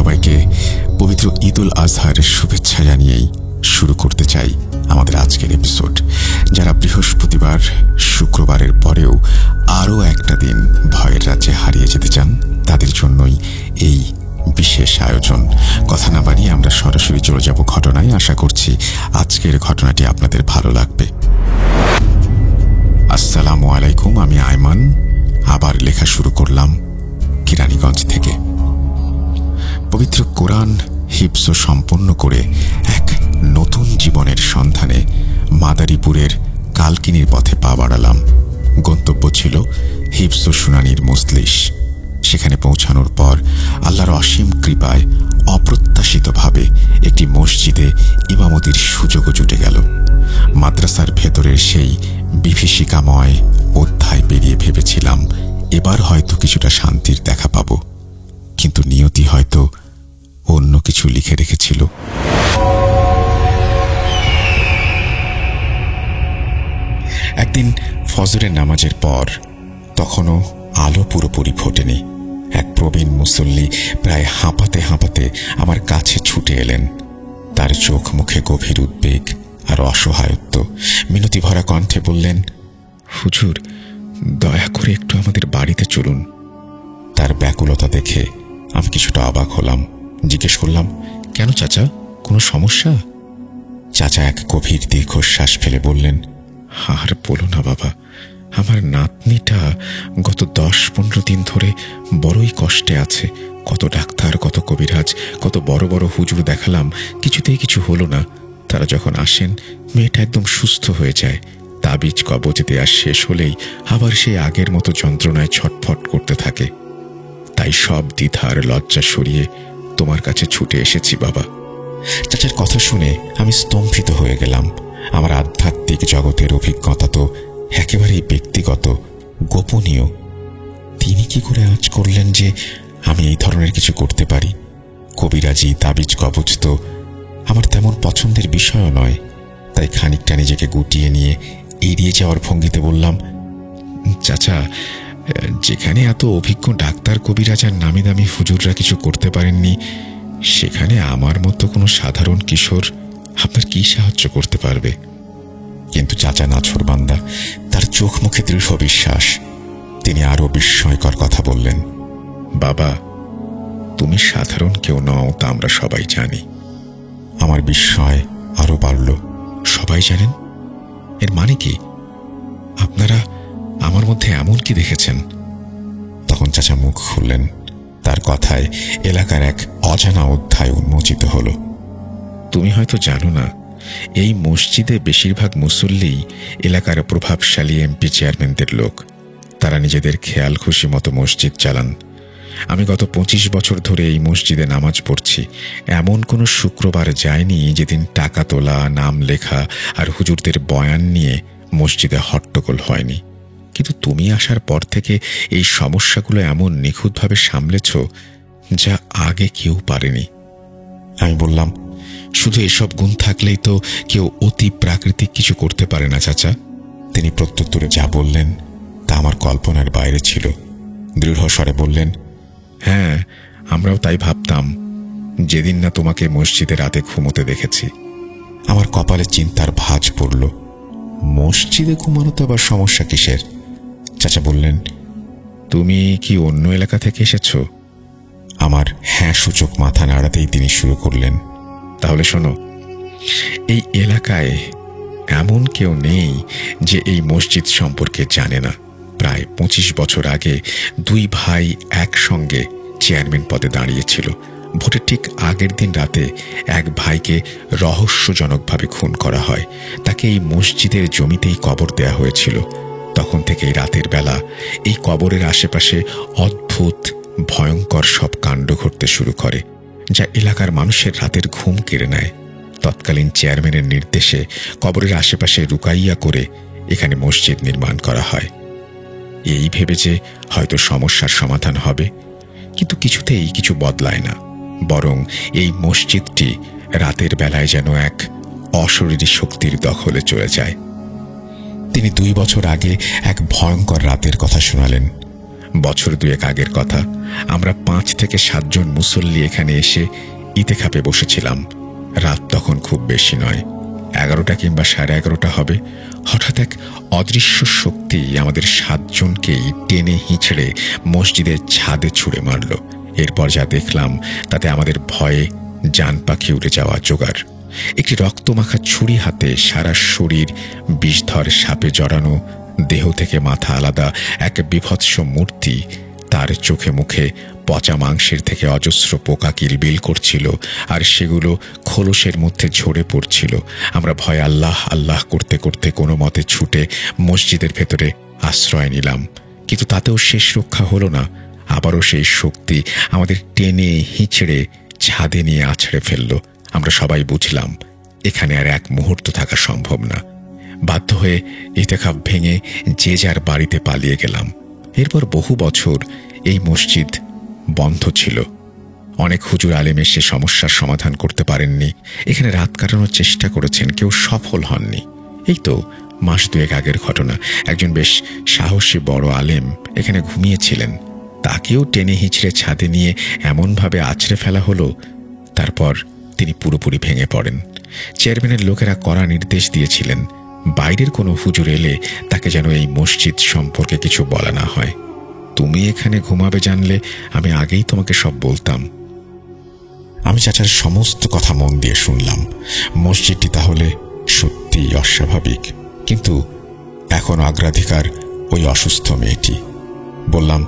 সবাইকে পবিত্র ঈদ উল আজহারের শুভেচ্ছা জানিয়েই শুরু করতে চাই আমাদের আজকের এপিসোড। যারা বৃহস্পতিবার শুক্রবারের পরেও আরও একটা দিন ভয়ের রাজ্যে হারিয়ে যেতে চান, তাদের জন্যই এই বিশেষ আয়োজন। কথা না বাড়িয়ে আমরা সরাসরি চলে যাব ঘটনায়। আশা করছি আজকের ঘটনাটি আপনাদের ভালো লাগবে। আসসালামু আলাইকুম, আমি আয়মান। আবার লেখা শুরু করলাম কেরানীগঞ্জ থেকে। পবিত্র কোরআন হিফজ সম্পন্ন করে এক নতুন জীবনের সন্ধানে মাদারীপুরের কালকিনির পথে পা বাড়ালাম। গন্তব্য ছিল হিফজ শুনানির মজলিস। সেখানে পৌঁছানোর পর আল্লাহর অসীম কৃপায় অপ্রত্যাশিতভাবে একটি মসজিদে ইমামতির সুযোগও জুটে গেল। মাদ্রাসার ভেতরের সেই বিভীষিকাময় অধ্যায় পেরিয়ে ভেবেছিলাম এবার হয়তো কিছুটা শান্তির দেখা পাব, কিন্তু নিয়তি হয়তো অন্য কিছু লিখে রেখেছিল। একদিন ফজরের নামাজের পর, তখনও আলো পুরোপুরি ফোটেনি, এক প্রবীণ মুসল্লি প্রায় হাঁপাতে হাঁপাতে আমার কাছে ছুটে এলেন। তার চোখ মুখে গভীর উদ্বেগ আর অসহায়ত্ব। মিনতি ভরা কণ্ঠে বললেন, হুজুর, দয়া করে একটু আমাদের বাড়িতে চলুন। তার ব্যাকুলতা দেখে আমি কিছুটা অবাক হলাম। জিজ্ঞেস করলাম, কেন চাচা, কোনো সমস্যা? চাচা এক গভীর দীর্ঘশ্বাস ফেলে বললেন, আর বলো না বাবা, আমার নাতনিটা গত 10-15 দিন ধরে বড়ই কষ্টে আছে। কত ডাক্তার, কত কবিরাজ, কত বড় বড় হুজুর দেখালাম, কিছুতেই কিছু হলো না। তারা যখন আসেন, মেয়েটা একদম সুস্থ হয়ে যায়। তাবিজ কবজ দেয়া শেষ হলেই আবার সেই আগের মতো যন্ত্রণায় ছটফট করতে থাকে। তাই সব দ্বিধার লজ্জা সরিয়ে তোমার কাছে ছুটে এসেছি বাবা। চাচার কথা শুনে আমি স্তম্ভিত হয়ে গেলাম। আমার আধ্যাত্মিক জগতের অভিজ্ঞতা তো একেবারেই ব্যক্তিগত, গোপনীয়। তিনি কি করে আঁচ করলেন যে আমি এই ধরনের কিছু করতে পারি? কবিরাজি, তাবিজ কবজ তো আমার তেমন পছন্দের বিষয়ও নয়। তাই খানিকটা নিজেকে গুটিয়ে নিয়ে এড়িয়ে যাওয়ার ভঙ্গিতে বললাম, চাচা, যেখানে এত অভিজ্ঞ ডাক্তার, কবিরাজ আর নামি দামি হুজুররা কিছু করতে পারেননি, সেখানে আমার মতো কোনো সাধারণ কিশোর আপনার কি সাহায্য করতে পারবে? কিন্তু চাচা নাছোড়বান্দা, তার চোখ মুখে দৃঢ় বিশ্বাস। তিনি আরো বিস্ময়কর কথা বললেন, বাবা, তুমি সাধারণ কেউ নও, তা আমরা সবাই জানি। আমার বিস্ময় আরো বাড়ল। সবাই জানেন? এর মানে কি? আপনারা আমার মধ্যে এমন কি দেখেছেন? তখন চাচা মুখ খুললেন। তার কথায় এলাকার এক অজানা অধ্যায় উন্মোচিত হল। তুমি হয়তো জানো না, এই মসজিদে বেশিরভাগ মুসল্লি এলাকার প্রভাবশালী এমপি চেয়ারম্যানদের লোক। তারা নিজেদের খেয়াল খুশি মতো মসজিদ চালান। আমি গত 25 বছর ধরে এই মসজিদে নামাজ পড়ছি। এমন কোনো শুক্রবার যায়নি যেদিন টাকা তোলা, নাম লেখা আর হুজুরদের বয়ান নিয়ে মসজিদে হট্টগোল হয়নি। কিন্তু তুমি আসার পর থেকে এই সমস্যাগুলো এমন নিখুঁতভাবে সামলেছ যা আগে কেউ পারেনি। আমি বললাম, শুধু এসব গুণ থাকলেই তো কেউ অতি প্রাকৃতিক কিছু করতে পারে না চাচা। তিনি প্রত্যুত্তরে যা বললেন তা আমার কল্পনার বাইরে ছিল। দৃঢ় স্বরে বললেন, হ্যাঁ, আমরাও তাই ভাবতাম যেদিন না তোমাকে মসজিদে রাতে ঘুমোতে দেখেছি। আমার কপালে চিন্তার ভাঁজ পড়ল। মসজিদে ঘুমানো তো আবার সমস্যা কিসের? চাচা বললেন, তুমি কি অন্য এলাকা থেকে এসেছ? আমার হ্যাঁ সূচক মাথা নাড়াতেই তিনি শুরু করলেন, তাহলে শোনো, এই এলাকায় এমন কেউ নেই যে এই মসজিদ সম্পর্কে জানে না। প্রায় 25 বছর আগে 2 ভাই একসঙ্গে চেয়ারম্যান পদে দাঁড়িয়েছিল। ভোটের ঠিক আগের দিন রাতে এক ভাইকে রহস্যজনকভাবে খুন করা হয়। তাকে এই মসজিদের জমিতেই কবর দেয়া হয়েছিল। তখন থেকেই রাতের বেলা এই কবরের আশেপাশে অদ্ভুত ভয়ঙ্কর সব কাণ্ড ঘটতে শুরু করে, যা এলাকার মানুষের রাতের ঘুম কেড়ে নেয়। তৎকালীন চেয়ারম্যানের নির্দেশে কবরের আশেপাশে রুকাইয়া করে এখানে মসজিদ নির্মাণ করা হয়, এই ভেবে যে হয়তো সমস্যার সমাধান হবে। কিন্তু কিছুতেই কিছু বদলায় না, বরং এই মসজিদটি রাতের বেলায় যেন এক অশরীরী শক্তির দখলে চলে যায়। তিনি 2 বছর আগে এক ভয়ঙ্কর রাতের কথা শোনালেন। বছর দুয়েক আগের কথা। আমরা 5 থেকে 7 জন মুসল্লি এখানে এসে ইতেকাফে বসেছিলাম। রাত তখন খুব বেশি নয়, 11টা কিংবা 11:30 হবে। হঠাৎ এক অদৃশ্য শক্তি আমাদের 7 জনকেই টেনে হিঁচড়ে মসজিদের ছাদে ছুঁড়ে মারল। এরপর যা দেখলাম তাতে আমাদের ভয়ে জান পাখি উড়ে যাওয়া জোগাড়। একটি রক্তমাখা ছুরি হাতে, সারা শরীর বিষধর সাপে জড়ানো, দেহ থেকে মাথা আলাদা এক বিভৎস মূর্তি। তার চোখে মুখে পচা মাংসের থেকে অজস্র পোকা কিলবিল করছিল, আর সেগুলো খোলসের মধ্যে ঝরে পড়ছিল। আমরা ভয়ে আল্লাহ আল্লাহ করতে করতে কোনো মতে ছুটে মসজিদের ভেতরে আশ্রয় নিলাম, কিন্তু তাতেও শেষ রক্ষা হলো না। আবারও সেই শক্তি আমাদের টেনে হিঁচড়ে ছাদে নিয়ে আছড়ে ফেলল। আমরা সবাই বুঝলাম এখানে আর এক মুহূর্ত থাকা সম্ভব না। বাধ্য হয়ে ইতেকাফ ভেঙে যে যার বাড়িতে পালিয়ে গেলাম। এরপর বহু বছর এই মসজিদ বন্ধ ছিল। অনেক হুজুর আলেম এসে সমস্যার সমাধান করতে পারেননি। এখানে রাত কাটানোর চেষ্টা করেছেন, কেউ সফল হননি। এই তো মাস দুয়েক আগের ঘটনা। একজন বেশ সাহসী বড় আলেম এখানে ঘুমিয়েছিলেন, তাকেও টেনে হিঁচড়ে ছাদে নিয়ে এমনভাবে আছড়ে ফেলা হলো, তারপর তিনি পুরোপুরি ভেঙে পড়েন। চেয়ারম্যানের লোকেরা কড়া নির্দেশ দিয়েছিলেন, বাইরের কোনো হুজুর এলে তাকে যেন এই মসজিদ সম্পর্কে কিছু বলা না হয়। তুমি এখানে ঘুমাবে জানলে আমি আগেই তোমাকে সব বলতাম। আমি চাচার সমস্ত কথা মন দিয়ে শুনলাম। মসজিদটি তাহলে সত্যি অস্বাভাবিক, কিন্তু এখন অগ্রাধিকার ওই অসুস্থ মেয়েটি। বললাম,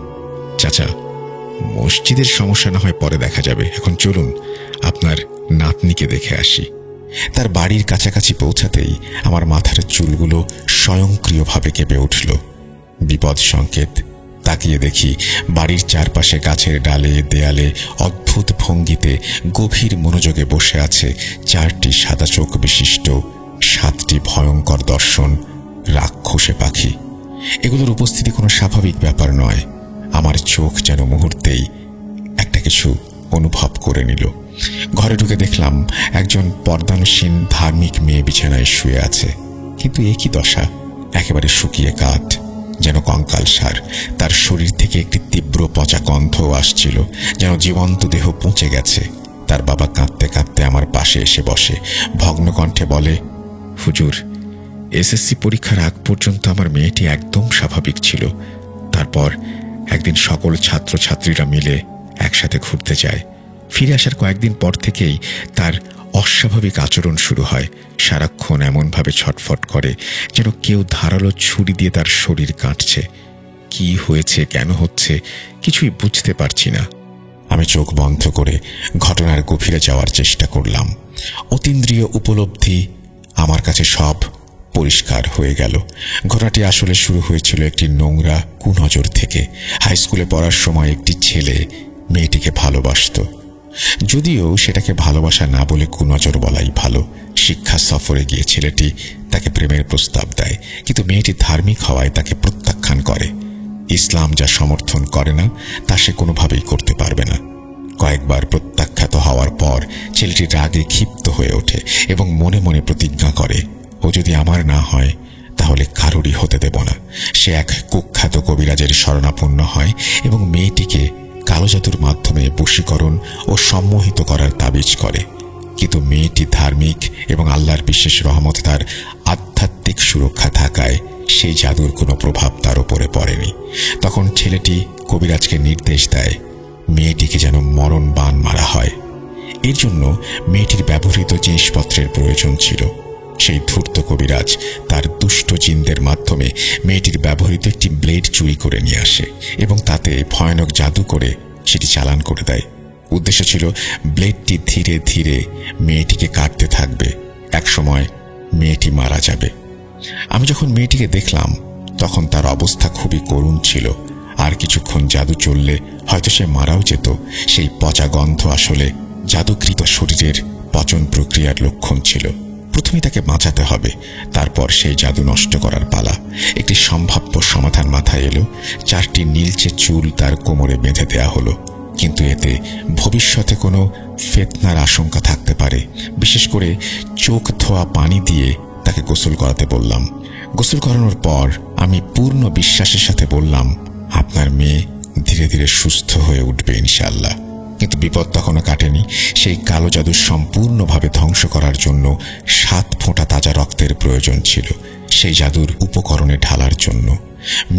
চাচা, মসজিদের সমস্যা না হয় পরে দেখা যাবে, এখন চলুন আপনার নাতনিকে দেখে আসি। তার বাড়ির কাছাকাছি পৌঁছাতেই আমার মাথার চুলগুলো স্বয়ংক্রিয়ভাবে কেঁপে উঠল। বিপদ সংকেত। তাকিয়ে দেখি বাড়ির চারপাশে গাছের ডালে দেয়ালে অদ্ভুত ভঙ্গিতে গভীর মনোযোগে বসে আছে 4টি সাদা চোখ বিশিষ্ট 7টি ভয়ঙ্কর দর্শন রাক্ষসে পাখি। এগুলোর উপস্থিতি কোনো স্বাভাবিক ব্যাপার নয়। আমার চোখ যেন মুহূর্তেই একটা কিছু অনুভব করে নিল। ঘরে ঢুকে দেখলাম একজন পর্দানুসীন ধার্মিক মেয়ে বিছানায় শুয়ে আছে, কিন্তু এ কি দশা! একেবারে শুকিয়ে কাঠ, যেন কঙ্কালসার। তার শরীর থেকে একটি তীব্র পচা গন্ধও আসছিল, যেন জীবন্ত দেহ পচে গেছে। তার বাবা কাঁদতে কাঁদতে আমার পাশে এসে বসে, ভগ্ন কণ্ঠে বলে, হুজুর, এসএসসি পরীক্ষার আগ পর্যন্ত আমার মেয়েটি একদম স্বাভাবিক ছিল। তারপর একদিন সকল ছাত্রছাত্রীরা মিলে একসাথে ঘুরতে যায়। ফিরে আসার কয়েকদিন পর থেকেই তার অস্বাভাবিক আচরণ শুরু হয়। সারাক্ষণ এমনভাবে ছটফট করে যেন কেউ ধারালো ছুরি দিয়ে তার শরীর কাটছে। কি হয়েছে, কেন হচ্ছে, কিছুই বুঝতে পারছি না। আমি চোখ বন্ধ করে ঘটনার গভীরে যাওয়ার চেষ্টা করলাম। অতীন্দ্রিয় উপলব্ধি আমার কাছে সব পরিষ্কার হয়ে গেল। ঘটনাটি আসলে শুরু হয়েছিল একটি নোংরা কুনজর থেকে। হাই স্কুলে পড়ার সময় একটি ছেলে মেয়েটিকে ভালোবাসত, যদিও সেটাকে ভালোবাসা না বলে কুনজর বলাই ভালো। শিক্ষা সফরে গিয়ে ছেলেটি তাকে প্রেমের প্রস্তাব দেয়, কিন্তু মেয়েটি ধার্মিক হওয়ায় তাকে প্রত্যাখ্যান করে। ইসলাম যা সমর্থন করে না তা সে কোনোভাবেই করতে পারবে না। কয়েকবার প্রত্যাখ্যাত হওয়ার পর ছেলেটি রাগে ক্ষিপ্ত হয়ে ওঠে এবং মনে মনে প্রতিজ্ঞা করে, ও যদি আমার না হয় তাহলে কারোরই হতে দেব না। সে এক কুখ্যাত কবিরাজের শরণাপন্ন হয় এবং মেয়েটিকে কালো জাদুর মাধ্যমে বশীকরণ ও সম্মোহিত করার তাবিজ করে। কিন্তু মেয়েটি ধার্মিক এবং আল্লাহর বিশেষ রহমত তার আধ্যাত্মিক সুরক্ষা থাকায় সেই জাদুর কোনো প্রভাব তার উপরে পড়েনি। তখন ছেলেটি কবিরাজকে নির্দেশ দেয় মেয়েটিকে যেন মরণ বাণ মারা হয়। এর জন্য মেয়েটির ব্যবহৃত জিনিসপত্রের প্রয়োজন ছিল। সেই ধূর্ত কবিরাজ তার দুষ্ট জিনদের মাধ্যমে মেয়েটির ব্যবহৃত একটি ব্লেড চুরি করে নিয়ে আসে এবং তাতে ভয়ানক জাদু করে সেটি চালান করে দেয়। উদ্দেশ্য ছিল ব্লেডটি ধীরে ধীরে মেয়েটিকে কাটতে থাকবে, একসময় মেয়েটি মারা যাবে। আমি যখন মেয়েটিকে দেখলাম তখন তার অবস্থা খুবই করুণ ছিল। আর কিছুক্ষণ জাদু চললে হয়তো সে মারাও যেত। সেই পচা গন্ধ আসলে জাদুকৃত শরীরের পচন প্রক্রিয়ার লক্ষণ ছিল। প্রথমে তাকে বাঁচাতে হবে, তারপর সেই জাদু নষ্ট করার পালা। একটি সম্ভাব্য সমাধান মাথায় এলো। 4টি নীলচে চুল তার কোমরে বেঁধে দেয়া হলো, কিন্তু এতে ভবিষ্যতে কোনো ফিতনার আশঙ্কা থাকতে পারে। বিশেষ করে চোখ ধোয়া পানি দিয়ে তাকে গোসল করাতে বললাম। গোসল করানোর পর আমি পূর্ণ বিশ্বাসের সাথে বললাম, আপনার মেয়ে ধীরে ধীরে সুস্থ হয়ে উঠবে ইনশাআল্লাহ। কিন্তু বিপদ তখনও কাটেনি। সেই কালো জাদু সম্পূর্ণভাবে ধ্বংস করার জন্য 7 ফোঁটা তাজা রক্তের প্রয়োজন ছিল, সেই জাদুর উপকরণে ঢালার জন্য।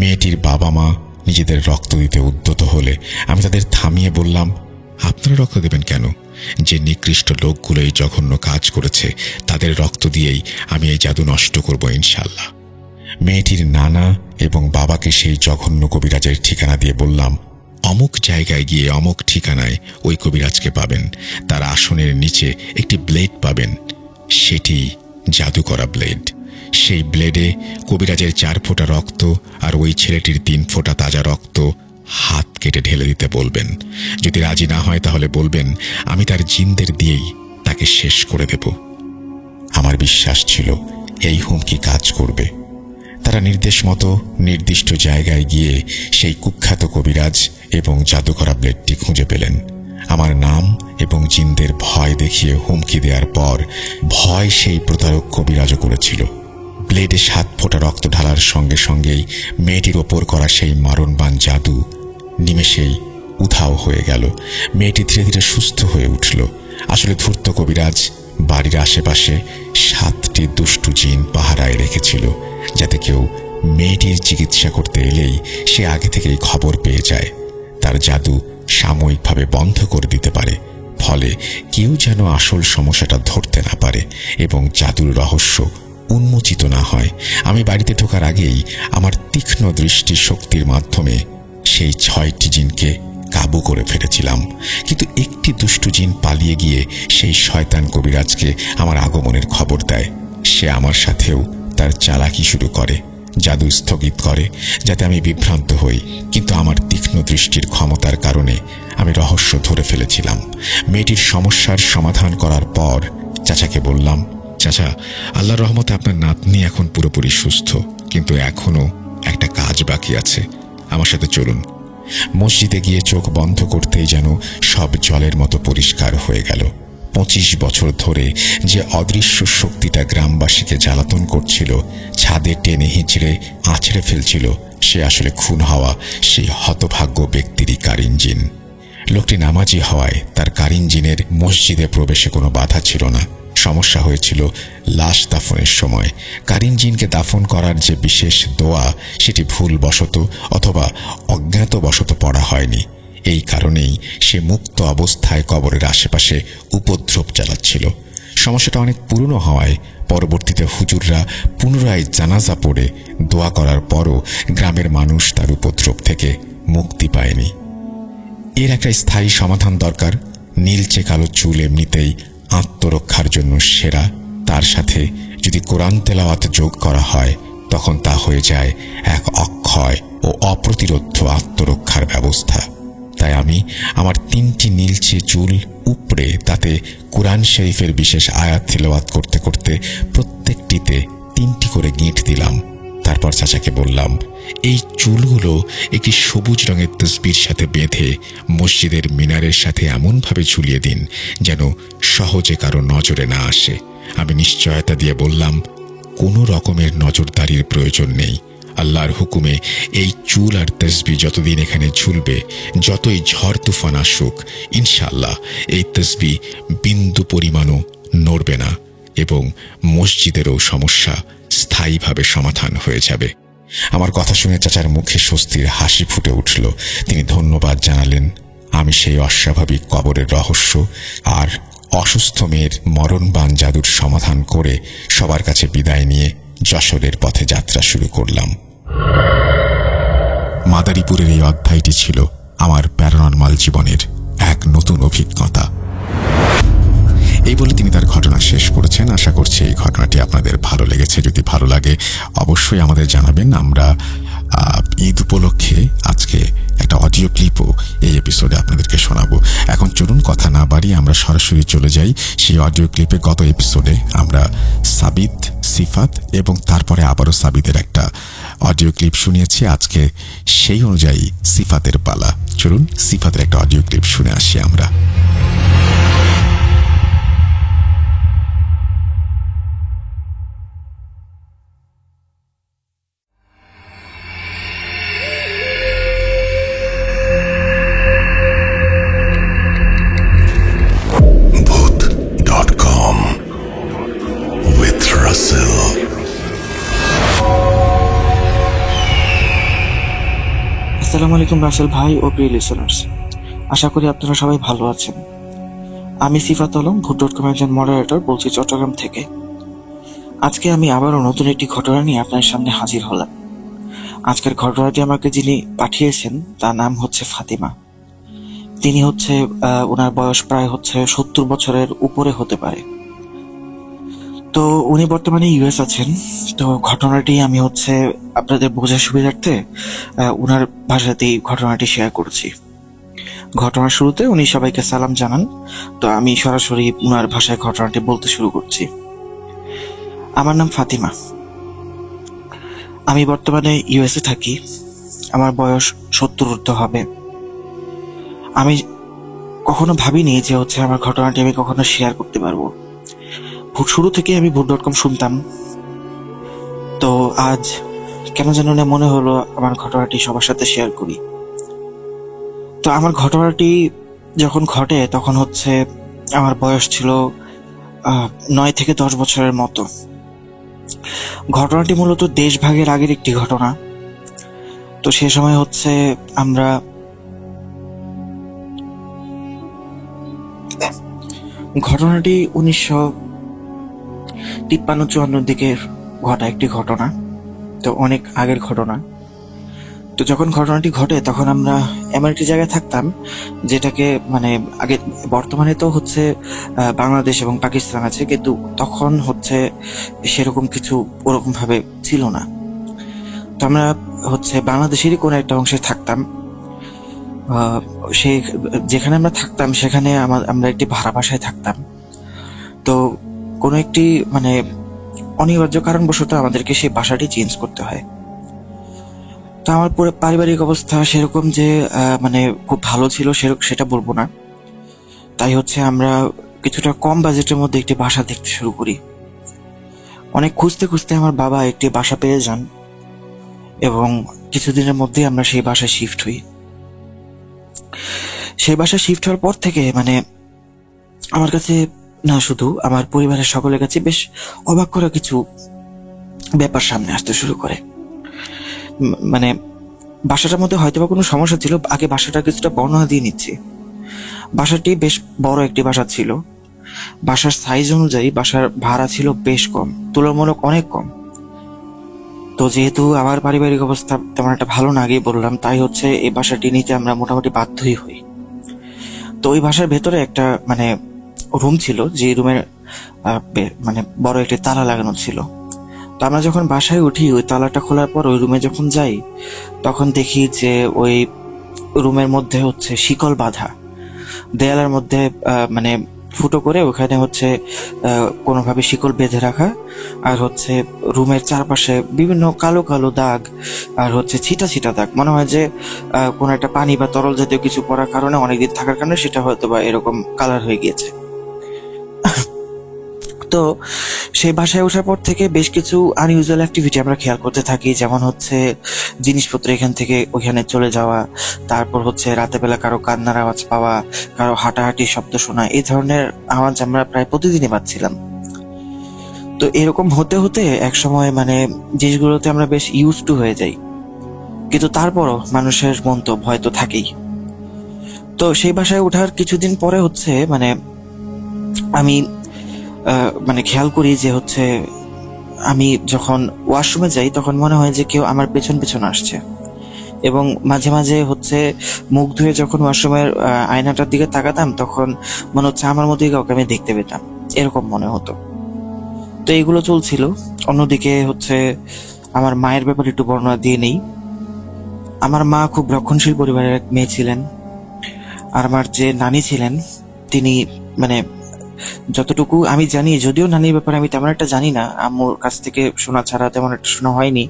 মেয়েটির বাবা মা নিজেদের রক্ত দিতে উদ্যত হলে আমি তাদের থামিয়ে বললাম, আপনারা রক্ত দেবেন কেন? যে নিকৃষ্ট লোকগুলো এই জঘন্য কাজ করেছে তাদের রক্ত দিয়েই আমি এই জাদু নষ্ট করব ইনশাআল্লাহ। মেয়েটির নানা এবং বাবাকে সেই জঘন্য কবিরাজের ঠিকানা দিয়ে বললাম, অমুক জায়গায় গিয়ে অমুক ঠিকানায় ওই কবিরাজকে পাবেন। তার আসনের নিচে একটি ব্লেড পাবেন, সেটি জাদু করা ব্লেড। সেই ব্লেডে কবিরাজের 4 ফোঁটা রক্ত আর ওই ছেলেটির 3 ফোঁটা তাজা রক্ত হাত কেটে ঢেলে দিতে বলবেন। যদি রাজি না হয় তাহলে বলবেন আমি তার জিনদের দিয়েই তাকে শেষ করে দেব। আমার বিশ্বাস ছিল এই হুমকি কাজ করবে। তারা নির্দেশ মতো নির্দিষ্ট জায়গায় গিয়ে সেই কুখ্যাত কবিরাজ এবং জাদু করা ব্লেডটি খুঁজে পেলেন। আমার নাম এবং জিনদের ভয় দেখিয়ে হুমকি দেওয়ার পর ভয় সেই প্রতারক কবিরাজও করেছিল। ব্লেডে 7 ফোঁটা রক্ত ঢালার সঙ্গে সঙ্গেই মেয়েটির ওপর করা সেই মারণবান জাদু নিমেষেই উধাও হয়ে গেল। মেয়েটি ধীরে ধীরে সুস্থ হয়ে উঠল। আসলে ধূর্ত কবিরাজ বাড়ির আশেপাশে 7টি দুষ্টু জিন পাহারায় রেখেছিল, যাতে কেউ মেয়েটির চিকিৎসা করতে এলেই সে আগে থেকেই খবর পেয়ে যায়, তার জাদু সাময়িকভাবে বন্ধ করে দিতে পারে, ফলে কেউ যেন আসল সমস্যাটা ধরতে না পারে এবং জাদুর রহস্য উন্মোচিত না হয়। আমি বাড়িতে ঢোকার আগেই আমার তীক্ষ্ণ দৃষ্টি শক্তির মাধ্যমে সেই 6টি জিনকে কাবু করে ফেলেছিলাম। কিন্তু একটি দুষ্টু জিন পালিয়ে গিয়ে সেই শয়তান কবিরাজকে আমার আগমনের খবর দেয়। সে আমার সাথেও তার চালাকি শুরু করে, জাদু স্থগিত করে যাতে আমি বিভ্রান্ত হই। কিন্তু আমার তীক্ষ্ণ দৃষ্টির ক্ষমতার কারণে আমি রহস্য ধরে ফেলেছিলাম। মেয়েটির সমস্যার সমাধান করার পর চাচাকে বললাম, চাচা, আল্লাহর রহমতে আপনার নাতনি এখন পুরোপুরি সুস্থ, কিন্তু এখনো একটা কাজ বাকি আছে, আমার সাথে চলুন। মসজিদে গিয়ে চোখ বন্ধ করতেই যেন সব জলের মতো পরিষ্কার হয়ে গেল। 25 বছর ধরে যে অদৃশ্য শক্তিটা গ্রামবাসীকে জ্বালাতন করছিল, ছাদে টেনে হিঁচড়ে আছড়ে ফেলছিল, সে আসলে খুন হওয়া সেই হতভাগ্য ব্যক্তিরই কারিন জিন। লোকটি নামাজি হওয়ায় তার কারিন জিনের মসজিদে প্রবেশে কোনো বাধা ছিল না। সমস্যা হয়েছিল লাশ দাফনের সময়। কারিন জিনকে দাফন করার যে বিশেষ দোয়া, সেটি ভুলবশত অথবা অজ্ঞাতবশত পড়া হয়নি। এই কারণেই সে মুক্ত অবস্থায় কবরের আশেপাশে উপদ্রব চালাচ্ছিল। সমস্যাটা অনেক পুরনো হওয়ায় পরবর্তীতে হুজুররা পুনরায় জানাজা পড়ে দোয়া করার পরও গ্রামের মানুষ তার উপদ্রব থেকে মুক্তি পায়নি। এর একটা স্থায়ী সমাধান দরকার। নীলচে কালো চুল এমনিতেই আত্মরক্ষার জন্য সেরা, তার সাথে যদি কোরআন তেলাওয়াত যোগ করা হয় তখন তা হয়ে যায় এক অক্ষয় ও অপ্রতিরোধ্য আত্মরক্ষার ব্যবস্থা। তাই আমি আমার 3টি নীলচে চুল উপড়ে তাতে কোরআন শরীফের বিশেষ আয়াত তেলাওয়াত করতে করতে প্রত্যেকটিতে 3টি করে গিঁট দিলাম। তারপর চাচাকে বললাম, এই চুলগুলো একটি সবুজ রঙের তসবির সাথে বেঁধে মসজিদের মিনারের সাথে এমনভাবে ঝুলিয়ে দিন যেন সহজে কারো নজরে না আসে। আমি নিশ্চয়তা দিয়ে বললাম, কোনো রকমের নজরদারির প্রয়োজন নেই। আল্লাহর হুকুমে এই চুল আর তসবি যতদিন এখানে ঝুলবে, যতই ঝড় তুফান আসুক, ইনশাআল্লাহ এই তসবি বিন্দু পরিমাণও নড়বে না এবং মসজিদেরও সমস্যা স্থায়ীভাবে সমাধান হয়ে যাবে। আমার কথা শুনে চাচার মুখে স্বস্তির হাসি ফুটে উঠল। তিনি ধন্যবাদ জানালেন। আমি সেই অস্বাভাবিক কবরের রহস্য আর অসুস্থ মেয়ের মরণবান জাদুর সমাধান করে সবার কাছে বিদায় নিয়ে যশোরের পথে যাত্রা শুরু করলাম। মাদারীপুরের এই অধ্যায়টি ছিল আমার প্যারানরমাল জীবনের এক নতুন অভিজ্ঞতা। এই বলে তিনি তার ঘটনা শেষ করেছেন। আশা করছি এই ঘটনাটি আপনাদের ভালো লেগেছে। যদি ভালো লাগে অবশ্যই আমাদের জানাবেন। আমরা ঈদ উপলক্ষে আজকে একটা অডিও ক্লিপও এই এপিসোডে আপনাদেরকে শোনাবো। এখন চলুন কথা না বাড়িয়ে আমরা সরাসরি চলে যাই সেই অডিও ক্লিপে। গত এপিসোডে আমরা সাবিত, সিফাত এবং তারপরে আবারও সাবিতের একটা অডিও ক্লিপ শুনিয়েছি। আজকে সেই অনুযায়ী সিফাতের পালা। চলুন সিফাতের একটা অডিও ক্লিপ শুনে আসি আমরা। আসসালামু আলাইকুম রাসেল ভাই ও প্রিয় লিসেনার্স, আশা করি আপনারা সবাই ভালো আছেন। আমি সিফাত আলম, ভূত.com একজন মডারেটর, বলছি চট্টগ্রাম থেকে। আজকে আমি আবারও নতুন একটি ঘটনা নিয়ে আপনার সামনে হাজির হলাম। আজকের ঘটনাটি আমাকে যিনি পাঠিয়েছেন তার নাম হচ্ছে ফাতিমা। তিনি ওনার বয়স প্রায় 70 বছরের উপরে হতে পারে। তো উনি বর্তমানে ইউএস আছেন। তো ঘটনাটি আমি আপনাদের বোঝার সুবিধার্থে উনার ভাষাতেই ঘটনাটি শেয়ার করছি। ঘটনার শুরুতে উনি সবাইকে সালাম জানান। তো আমি সরাসরি উনার ভাষায় ঘটনাটি বলতে শুরু করছি। আমার নাম ফাতিমা। আমি বর্তমানে ইউএসএ থাকি। আমার বয়স 70 ঊর্ধ্ব হবে। আমি কখনো ভাবিনি যে আমার ঘটনাটি আমি কখনো শেয়ার করতে পারবো। শুরু থেকে আমি ভূত.com শুনতাম। তো আজ কেন যেন মনে হলো আমার ঘটনাটি সবার সাথে শেয়ার করি। তো আমার ঘটনাটি যখন ঘটে তখন আমার বয়স ছিল 9 থেকে 10 বছরের মতো। ঘটনাটি মূলত দেশভাগের আগের একটি ঘটনা। তো সে সময় আমরা ঘটনাটি 1953-54 দিকে ঘটা একটি ঘটনা। তো অনেক আগের ঘটনা। তো যখন ঘটনাটি ঘটে তখন আমরা এমন একটি জায়গায় থাকতাম যেটাকে আগে, বর্তমানে তো বাংলাদেশ এবং পাকিস্তান আছে, কিন্তু তখন সেরকম কিছু ওরকম ভাবে ছিল না। তো আমরা বাংলাদেশেরই কোনো একটা অংশে থাকতাম। যেখানে আমরা থাকতাম সেখানে আমরা একটি ভাড়া বাসায় থাকতাম। তো কোনো একটি অনিবার্য কারণবশত আমাদেরকে সেই বাসাটি চেঞ্জ করতে হয়। তো আমার পুরো পারিবারিক অবস্থা সেরকম যে খুব ভালো ছিল সেটা বলবো না। তাই আমরা কিছুটা কম বাজেটের মধ্যে একটি বাসা দেখতে শুরু করি। অনেক খুঁজতে খুঁজতে আমার বাবা একটি বাসা পেয়ে যান এবং কিছুদিনের মধ্যে আমরা সেই বাসায় শিফট হই। সেই বাসায় শিফট হওয়ার পর থেকে আমার কাছে না, শুধু আমার পরিবারের সকলের কাছে বেশ অবাক করা কিছু ব্যাপার সামনে আসতে শুরু করে। বাসাটার মধ্যে হয়তো বা কোনো সমস্যা ছিল। আগে বাসাটা কিছুটা বর্ণনা দিয়ে নিচ্ছি। বাসাটি বেশ বড় একটি বাসা ছিল। বাসার সাইজ অনুযায়ী বাসার ভাড়া ছিল বেশ কম, তুলনামূলক অনেক কম। তো যেহেতু আমার পারিবারিক অবস্থা তেমন একটা ভালো না, আগেই বললাম, তাই এই বাসাটি নিতে আমরা মোটামুটি বাধ্যই হই। তো ওই বাসার ভেতরে একটা রুম ছিল, যে রুমের বড় একটি তালা লাগানো ছিল। তো আমরা যখন বাসায় উঠি, ওই তালাটা খোলার পর ওই রুমে যখন যাই তখন দেখি যে ওই রুমের মধ্যে শিকল বাঁধা, দেয়ালের মধ্যে ফুটো করে ওখানে কোনোভাবে শিকল বেঁধে রাখা, আর রুমের চারপাশে বিভিন্ন কালো কালো দাগ, আর ছিটা ছিটা দাগ। মনে হয় যে কোনো একটা পানি বা তরল জাতীয় কিছু পড়ার কারণে, অনেকদিন থাকার কারণে সেটা হয়তো বা এরকম কালার হয়ে গিয়েছে। তো সেই বাসায় ওঠার পর থেকে বেশ কিছু আনইউজুয়াল অ্যাক্টিভিটি আমরা খেয়াল করতে থাকি, যেমন জিনিসপত্র এখান থেকে ওইখানে চলে যাওয়া, তারপর রাতে বেলা কারো কান্নার আওয়াজ পাওয়া, কারো হাঁটাহাঁটির শব্দ শোনা। এই ধরনের আওয়াজ আমরা প্রায় প্রতিদিনই পাচ্ছিলাম। তো এরকম হতে হতে এক সময় জিনিসগুলোতে আমরা বেশ ইউজ টু হয়ে যাই, কিন্তু তারপরও মানুষের মন তো ভয় তো থাকেই। তো সেই বাসায় ওঠার কিছুদিন পরে আমি খেয়াল করি যে আমি যখন ওয়াশরুমে যাই তখন মনে হয় যে কেউ আমার পেছন পেছন আসছে, এবং মাঝে মাঝে মুখ ধুয়ে যখন ওয়াশরুমের আয়নাটার দিকে তাকাতাম তখন মনে আমার মধ্যে কাউকে আমি দেখতে পেতাম, এরকম মনে হতো। তো এইগুলো চলছিল। অন্যদিকে আমার মায়ের ব্যাপারে একটু বর্ণনা দিয়ে নেই। আমার মা খুব রক্ষণশীল পরিবারের এক মেয়ে ছিলেন। আর আমার যে নানি ছিলেন তিনি যতটুকু আমি জানি, যদিও নানির ব্যাপারে আমি তেমন একটা জানি না, আম্মুর কাছ থেকে শোনা ছাড়া তেমন একটা শোনা হয়নি।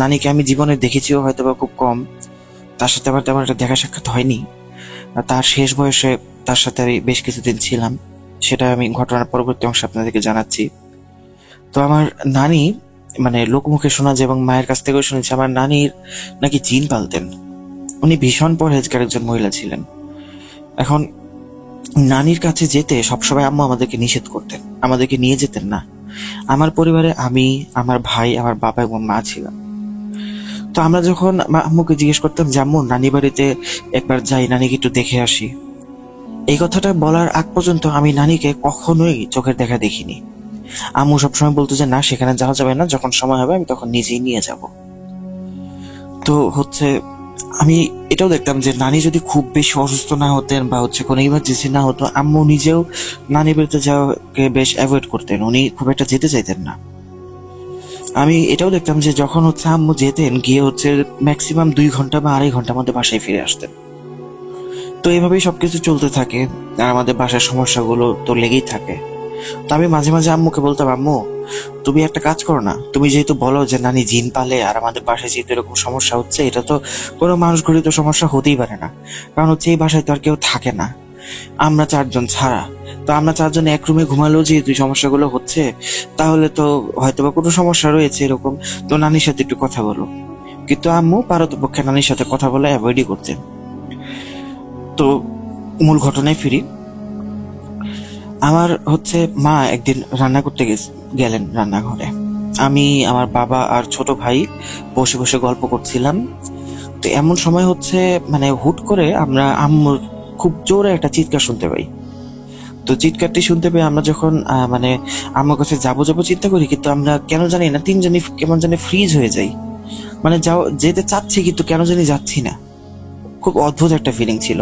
নানিকে আমি জীবনে দেখেছিও হয়তো বা খুব কম, তার সাথে আমার তেমন একটা দেখা সাক্ষাৎ হয়নি। তার শেষ বয়সে তার সাথে আমি বেশ কিছুদিন ছিলাম, সেটা আমি ঘটনার পরবর্তী অংশে আপনাদেরকে জানাচ্ছি। তো আমার নানি লোকমুখে শোনা যায় এবং মায়ের কাছ থেকেও শুনেছি, আমার নানির নাকি জিন পালতেন। উনি ভীষণ পরহেজগার একজন মহিলা ছিলেন। এখন নানির কাছে যেতে সবসময় আম্মু আমাদেরকে নিষেধ করতেন, আমাদেরকে নিয়ে যেতেন না। আমার পরিবারে আমি, আমার ভাই, আমার বাবা এবং মা ছিলাম। তো তো আমরা যখন আম্মুকে জিজ্ঞেস করতাম যে আম্মু নানি বাড়িতে একবার যাই, নানিকে একটু দেখে আসি, এই কথাটা বলার আগ পর্যন্ত আমি নানিকে কখনোই চোখের দেখা দেখিনি। আম্মু সবসময় বলতো যে না, সেখানে যাওয়া যাবে না, যখন সময় হবে আমি তখন নিজেই নিয়ে যাব। তো আমি এটাও দেখতাম যে নানি যদি খুব বেশি অসুস্থ না হতেন বা কোনো ইমার্জেন্সি না হতো, আম্মু নিজেও নানি বাড়িতে যাওয়াকে বেশ অ্যাভয়েড করতেন, উনি খুব একটা যেতে চাইতেন না। আমি এটাও দেখতাম যে যখন আম্মু যেতেন, গিয়ে ম্যাক্সিমাম 2 ঘন্টা বা 2.5 ঘন্টার মধ্যে বাসায় ফিরে আসতেন। তো এইভাবেই সবকিছু চলতে থাকে, আর আমাদের বাসার সমস্যাগুলো তো লেগেই থাকে। তো আমি মাঝে মাঝে আম্মুকে বলতাম, আম্মু তুমি একটা কাজ করো না, তুমি যেহেতু বলো যে নানি জিন পালে আর আমাদের বাসায় যেহেতু এরকম সমস্যা হচ্ছে, এটা তো কোনো মানুষ ঘটিত সমস্যা হতেই পারে না, কারণ এই বাসায় তো আর কেউ থাকে না, আমরা 4জন ছাড়া। তো আমরা 4জন এক রুমে ঘুমালেও যেহেতু সমস্যাগুলো হচ্ছে, তাহলে তো হয়তোবা কোনো সমস্যা রয়েছে এরকম, তো নানির সাথে একটু কথা বলো। কিন্তু আম্মু পারতপক্ষে নানির সাথে কথা বলে অ্যাভয়েডই করতেন। তো মূল ঘটনায় ফিরি। আমার মা একদিন রান্না করতে গেলেন রান্নাঘরে। আমি, আমার বাবা আর ছোট ভাই বসে বসে গল্প করছিলাম। তো এমন সময় হুট করে আমরা আম্মুর খুব জোরে একটা চিৎকার শুনতে পাই। তো চিৎকারটি শুনতে পেয়ে আমরা যখন আম্মুর কাছে যাবো যাবো চিন্তা করি, কিন্তু আমরা কেন জানি না 3জনই কেমন জানি ফ্রিজ হয়ে যাই, যেতে চাচ্ছি কিন্তু কেন জানি যাচ্ছি না। খুব অদ্ভুত একটা ফিলিং ছিল।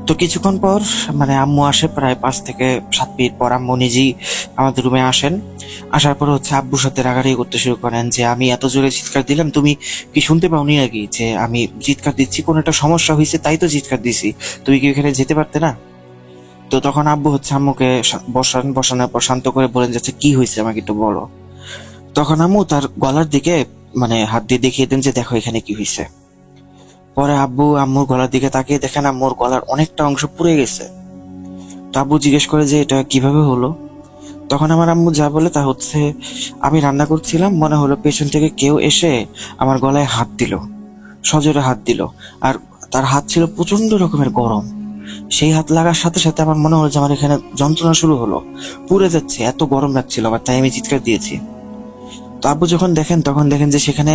তো কিছুক্ষণ পর আম্মু আসে, প্রায় 5 থেকে 7 মিনিট পর আম্মু নিজেই আমাদের রুমে আসেন। আসার পর আব্বুর সাথে রাগারাগি করতে শুরু করেন যে আমি এত জোরে চিৎকার দিলাম, তুমি কি শুনতে পাওনি নাকি যে আমি চিৎকার দিচ্ছি? কোনো একটা সমস্যা হয়েছে তাই তো চিৎকার দিছি, তুমি কি ওখানে যেতে পারতে না? তো তখন আব্বু আম্মুকে বসানোর পর শান্ত করে বলেন যাচ্ছে কি হয়েছে আমাকে একটু বলো। তখন আম্মু তার গলার দিকে হাত দিয়ে দেখিয়ে দেন যে দেখো এখানে কি হয়েছে। পরে আব্বু আম্মুর গলার দিকে তাকিয়ে দেখেন আম্মুর গলার অনেকটা অংশ পুড়ে গেছে। তো আব্বু জিজ্ঞেস করে যে এটা কিভাবে হলো। তখন আমার আম্মু যা বলে তা আমি রান্না করছিলাম, মনে হলো পেছন থেকে কেউ এসে আমার গলায় হাত দিল, সজোরে হাত দিল, আর তার হাত ছিল প্রচন্ড রকমের গরম। সেই হাত লাগার সাথে সাথে আমার মনে হলো যে আমার এখানে যন্ত্রণা শুরু হলো, পুড়ে যাচ্ছে, এত গরম লাগছিল আমার, তাই আমি চিৎকার দিয়েছি। তো আব্বু যখন দেখেন তখন দেখেন যে সেখানে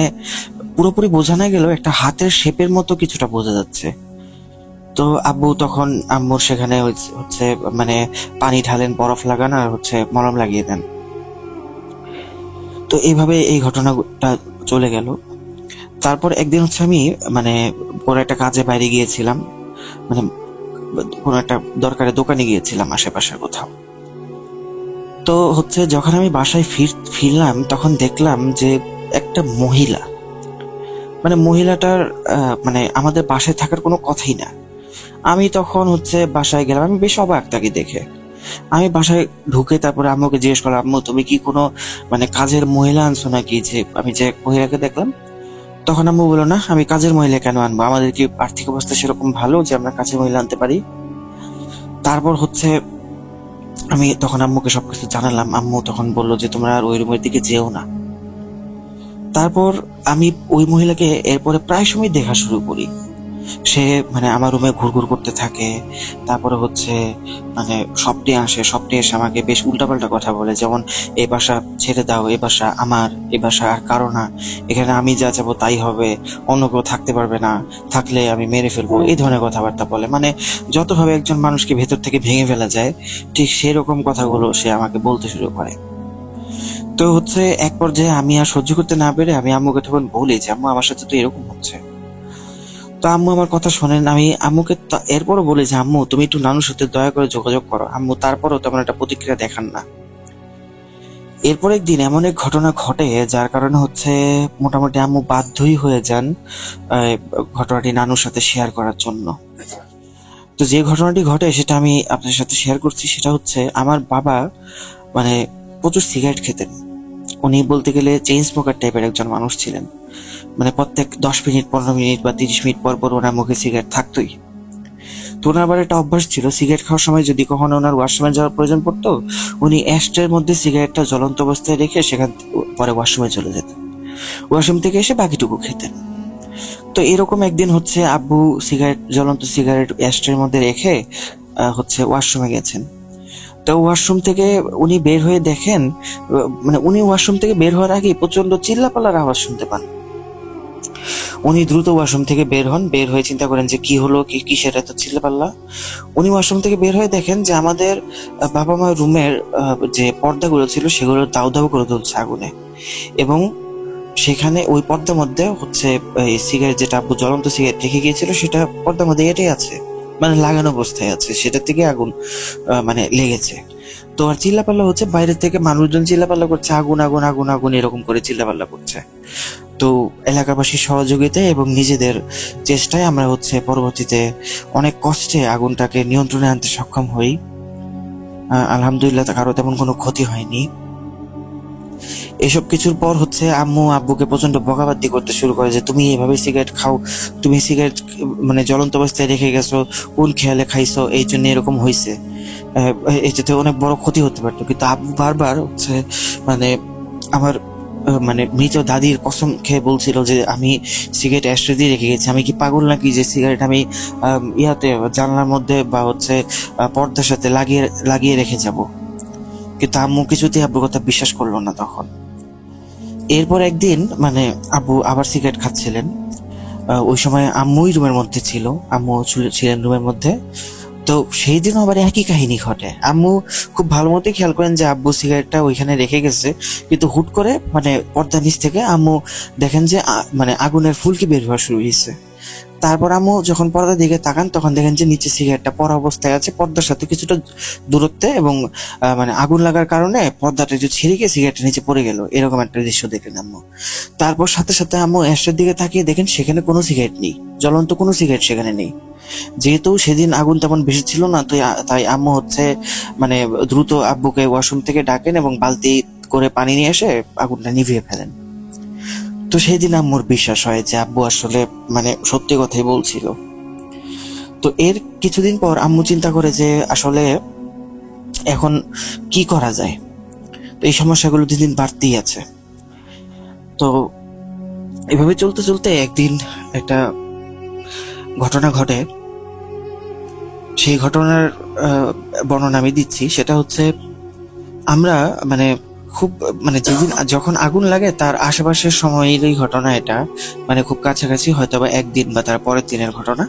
পুরোপুরি বোঝা না গেলেও একটা হাতের শেপের মতো কিছুটা বোঝা যাচ্ছে। তো আব্বু তখন আম্মুর সেখানে পানি ঢালেন, বরফ লাগান আর মলম লাগিয়ে দেন। তো এইভাবে এই ঘটনাটা চলে গেল। তারপর একদিন আমি কোনো একটা কাজে বাইরে গিয়েছিলাম, কোনো একটা দরকারে দোকানে গিয়েছিলাম আশেপাশের কোথাও। তো যখন আমি বাসায় ফিরলাম তখন দেখলাম যে একটা মহিলা, মহিলাটার আমাদের বাসায় থাকার কোনো কথাই না। আমি তখন বাসায় গেলাম, আমি বেশ অবাক তাকে দেখে। আমি বাসায় ঢুকে তারপরে আম্মুকে জিজ্ঞেস করলাম, আম্মু তুমি কি কোনো কাজের মহিলা আনছো নাকি, যে আমি যে মহিলাকে দেখলাম? তখন আম্মু বললো না, আমি কাজের মহিলা কেন আনবো, আমাদের কি আর্থিক অবস্থা সেরকম ভালো যে আমরা কাজের মহিলা আনতে পারি? তারপর আমি তখন আম্মুকে সবকিছু জানালাম। আম্মু তখন বললো যে তোমরা আর ওই রুমের দিকে যেও না। তারপর আমি ওই মহিলাকে এরপরে প্রায় সময় দেখা শুরু করি। সে আমার রুমে ঘুরঘুর করতে থাকে, তারপরে স্বপ্নে আসে, স্বপ্নে এসে আমাকে বেশ উল্টাপাল্টা কথা বলে, যেমন এই বাসা ছেড়ে দাও, এই বাসা আমার, এই বাসা আর কারো না, এখানে আমি যা যাবো তাই হবে, অন্য কেউ থাকতে পারবে না, থাকলে আমি মেরে ফেলবো, এই ধরনের কথাবার্তা বলে। যতভাবে একজন মানুষকে ভেতর থেকে ভেঙে ফেলা যায়, ঠিক সেরকম কথাগুলো সে আমাকে বলতে শুরু করে। তো এক পর্যায়ে আমি আর সহ্য করতে না পেরে আমি আম্মুকে তখন বলি যে আম্মু আমার সাথে তো এরকম হচ্ছে। তো আম্মু আমার কথা শোনেন। আমি আম্মুকে এরপরও বলি যে আম্মু তুমি একটু নানুর সাথে দয়া করে যোগাযোগ করো। আম্মু তারপরও তেমন একটা প্রতিক্রিয়া দেখান না। এরপর একদিন এমন এক ঘটনা ঘটে যার কারণে মোটামুটি আম্মু বাধ্যই হয়ে যান ঘটনাটি নানুর সাথে শেয়ার করার জন্য। তো যে ঘটনাটি ঘটে সেটা আমি আপনার সাথে শেয়ার করছি। সেটা আমার বাবা প্রচুর সিগারেট খেতেন। উনি বলতে গেলে চেইন স্মোকার টাইপের একজন মানুষ ছিলেন। প্রত্যেক 10 মিনিট 15 মিনিট বা 30 মিনিট পর পর ওনার মুখে সিগারেট থাকতোই। তো ওনার আবার একটা অভ্যাস ছিল, সিগারেট খাওয়ার সময় যদি কখনো ওনার ওয়াশরুমে যাওয়ার প্রয়োজন পড়তো, উনি অ্যাশট্রের মধ্যে সিগারেটটা জ্বলন্ত অবস্থায় রেখে সেখান পরে ওয়াশরুমে চলে যেতেন, ওয়াশরুম থেকে এসে বাকিটুকু খেতেন। তো এরকম একদিন আব্বু জ্বলন্ত সিগারেট অ্যাশট্রের মধ্যে রেখে ওয়াশরুমে গেছেন। তো ওয়াশরুম থেকে উনি বের হয়ে দেখেন, উনি ওয়াশরুম থেকে বের হওয়ার আগে প্রচন্ড চিল্লাপাল্লার আওয়াজ শুনতে পান। উনি দ্রুত ওয়াশরুম থেকে বের হন, বের হয়ে চিন্তা করেন যে কি হলো, কিসের এত চিল্লাপাল্লা। উনি ওয়াশরুম থেকে বের হয়ে দেখেন যে আমাদের বাবা মা রুমের যে পর্দাগুলো ছিল সেগুলো দাউ দাউ করে তুলছে আগুনে, এবং সেখানে ওই পর্দার মধ্যে হচ্ছে এই সিগারেট, যেটা আব্বু জ্বলন্ত সিগারেট রেখে গিয়েছিল সেটা পর্দার মধ্যে এটাই আছে, মানে লাগানো অবস্থায় আছে, সেটা থেকে আগুন মানে লেগেছে। তো আর চিল্লাপাল্লা হচ্ছে বাইরে থেকে মানুষজন চিল্লাপাল্লা করছে, আগুন আগুন আগুন আগুন এরকম করে চিল্লাপাল্লা করছে। তো এলাকাবাসীর সহযোগিতায় এবং নিজেদের চেষ্টায় আমরা হচ্ছে পরবর্তীতে অনেক কষ্টে আগুনটাকে নিয়ন্ত্রণে আনতে সক্ষম হই। আলহামদুলিল্লাহ কারো তেমন কোনো ক্ষতি হয়নি। এসব কিছুর পর হচ্ছে আম্মু আব্বুকে প্রচন্ড বকাবাদি করতে শুরু করে যে তুমি এভাবে সিগারেট খাও, তুমি সিগারেট মানে জ্বলন্ত অবস্থায় রেখে গেছো, কোন খেয়ালে খাইছো, এই জন্য এরকম হয়েছে, এটাতে অনেক বড় ক্ষতি হতে পারতো। কিন্তু আব্বু বারবার হচ্ছে মানে আমার মানে মৃত দাদির কসম খেয়ে বলছিল যে আমি সিগারেট অ্যাশট্রে দিয়ে রেখে গেছি, আমি কি পাগল নাকি যে সিগারেট আমি ইয়াতে জানলার মধ্যে বা হচ্ছে পর্দার সাথে লাগিয়ে লাগিয়ে রেখে যাব। কিন্তু আম্মু কিছুতেই আব্বুর কথা বিশ্বাস করলো না তখন। এরপর একদিন মানে আব্বু আবার সিগারেট খাচ্ছিলেন, ওই সময় আম্মুই রুমের মধ্যে ছিল, আম্মু ছিলেন রুমের মধ্যে। তো সেই দিন আবার একই কাহিনী ঘটে। আম্মু খুব ভালো মতোই খেয়াল করেন যে আব্বু সিগারেটটা ওইখানে রেখে গেছে, কিন্তু হুট করে মানে পর্দার নিচ থেকে আম্মু দেখেন যে মানে আগুনের ফুলকি বের হওয়া শুরু হয়েছে। তারপর আম্মু যখন পর্দার দিকে তাকান তখন দেখেন যে নিচে সিগারেটটা পড়া অবস্থায় আছে পর্দার সাথে কিছুটা দূরত্বে, এবং মানে আগুন লাগার কারণে পর্দাটা একটু ছিঁড়ে গিয়ে সিগারেটটা নিচে পড়ে গেল, এরকম একটা দৃশ্য দেখলেন আম্মু। তারপর সাথে সাথে আম্মু অ্যাশটার দিকে তাকিয়ে দেখেন সেখানে কোনো সিগারেট নেই, জ্বলন্ত কোনো সিগারেট সেখানে নেই। যেহেতু সেদিন আগুন তেমন বেশি ছিল না, তো তাই আম্মু হচ্ছে মানে দ্রুত আব্বুকে ওয়াশরুম থেকে ডাকেন এবং বালতি করে পানি নিয়ে এসে আগুনটা নিভিয়ে ফেলেন। তো সেই দিন আম্মুর বিশ্বাস হয় যে আব্বু আসলে মানে সত্যি কথাই বলছিল। তো এর কিছুদিন পর আম্মু চিন্তা করে যে আসলে এখন কি করা যায়। তো এই সমস্যাগুলো দিন দিন বাড়তেই আছে। তো এভাবে চলতে চলতে একদিন একটা ঘটনা ঘটে। সেই ঘটনার বর্ণনা আমি দিচ্ছি। সেটা হচ্ছে আমরা মানে খুব মানে যেদিন যখন আগুন লাগে তার আশেপাশের সময়েরই ঘটনা এটা, মানে খুব কাছাকাছি, হয়তো বা একদিন বা তার পরের দিনের ঘটনা।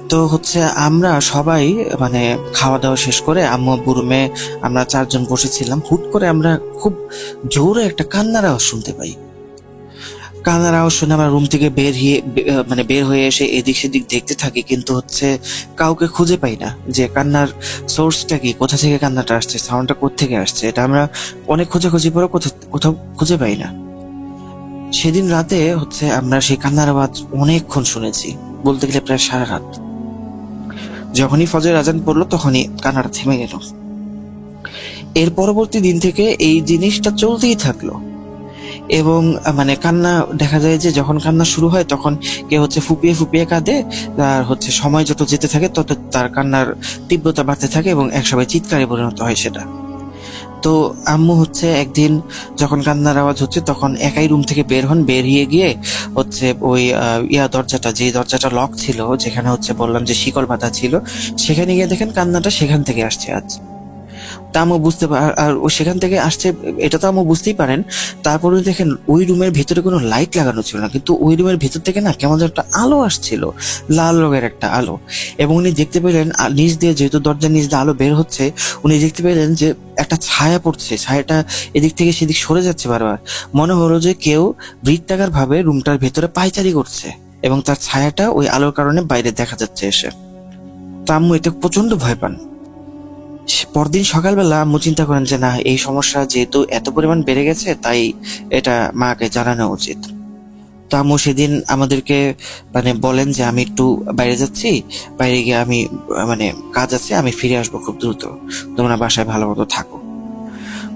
তো হচ্ছে আমরা সবাই মানে খাওয়া দাওয়া শেষ করে আম্মু আব্বু রুমে আমরা 4 জন বসেছিলাম। হুট করে আমরা খুব জোরে একটা কান্নার আওয়াজ শুনতে পাই। কান্নার আওয়াজ শুনে আমরা রুম থেকে বের হয়ে এসে এদিক সেদিক দেখতে থাকি, কিন্তু হচ্ছে কাউকে খুঁজে পাই না যে কান্নার সোর্সটা কি, কোথা থেকে কান্নাটা আসছে, সাউন্ডটা কোত্থেকে আসছে। এটা আমরা অনেক খোঁজাখুঁজি পরে কোথাও খুঁজে পাই না। সেদিন রাতে হচ্ছে আমরা সেই কান্নার আওয়াজ অনেকক্ষণ শুনেছি, বলতে গেলে প্রায় সারা রাত। যখনই ফজরের আজান পড়লো তখনই কান্নাটা থেমে গেল। এর পরবর্তী দিন থেকে এই জিনিসটা চলতেই থাকলো, এবং মানে কান্না দেখা যায় যে যখন কান্না শুরু হয় তখন কে হচ্ছে ফুপিয়ে ফুপিয়ে কাঁদে, আর হচ্ছে সময় যত যেতে থাকে তত তার কান্নার তীব্রতা বাড়তে থাকে এবং একসময় চিৎকারে পরিণত হয় সেটা। তো আম্মু হচ্ছে একদিন যখন কান্নার আওয়াজ হচ্ছে তখন একাই রুম থেকে বের হন, বেরিয়ে গিয়ে হচ্ছে ওই দরজাটা, যে দরজাটা লক ছিল, যেখানে হচ্ছে বললাম যে শিকল বাঁধা ছিল, সেখানে গিয়ে দেখেন কান্নাটা সেখান থেকে আসছে। আজ তা আম্মু বুঝতে আর ও সেখান থেকে আসছে এটা তো আম্মু বুঝতেই পারেন। তারপরে দেখেন ওই রুমের ভিতরে কোনো লাইট লাগানো ছিল না, কিন্তু ওই রুমের ভিতর থেকে না কেমন একটা আলো আসছিল, লাল রঙের একটা আলো। এবং উনি দেখতে পেলেন নিচ দিয়ে, যেহেতু দরজার নিচ দিয়ে আলো বের হচ্ছে, উনি দেখতে পেলেন যে একটা ছায়া পড়ছে, ছায়াটা এদিক থেকে সেদিক সরে যাচ্ছে বারবার। মনে হলো যে কেউ বৃত্তাকার ভাবে রুমটার ভেতরে পায়চারি করছে এবং তার ছায়াটা ওই আলোর কারণে বাইরে দেখা যাচ্ছে এসে। তা আম্মু এতে প্রচন্ড ভয় পান। পরদিন সকালবেলা আম্মু চিন্তা করেন যে না, এই সমস্যা যেহেতু এত পরিমাণ বেড়ে গেছে তাই এটা মাকে জানানো উচিত। তো আম্মু সেদিন আমাদেরকে মানে বলেন যে আমি একটু বাইরে যাচ্ছি, বাইরে গিয়ে আমি মানে কাজ আছে, আমি ফিরে আসবো খুব দ্রুত, তোমরা বাসায় ভালো মতো থাকো।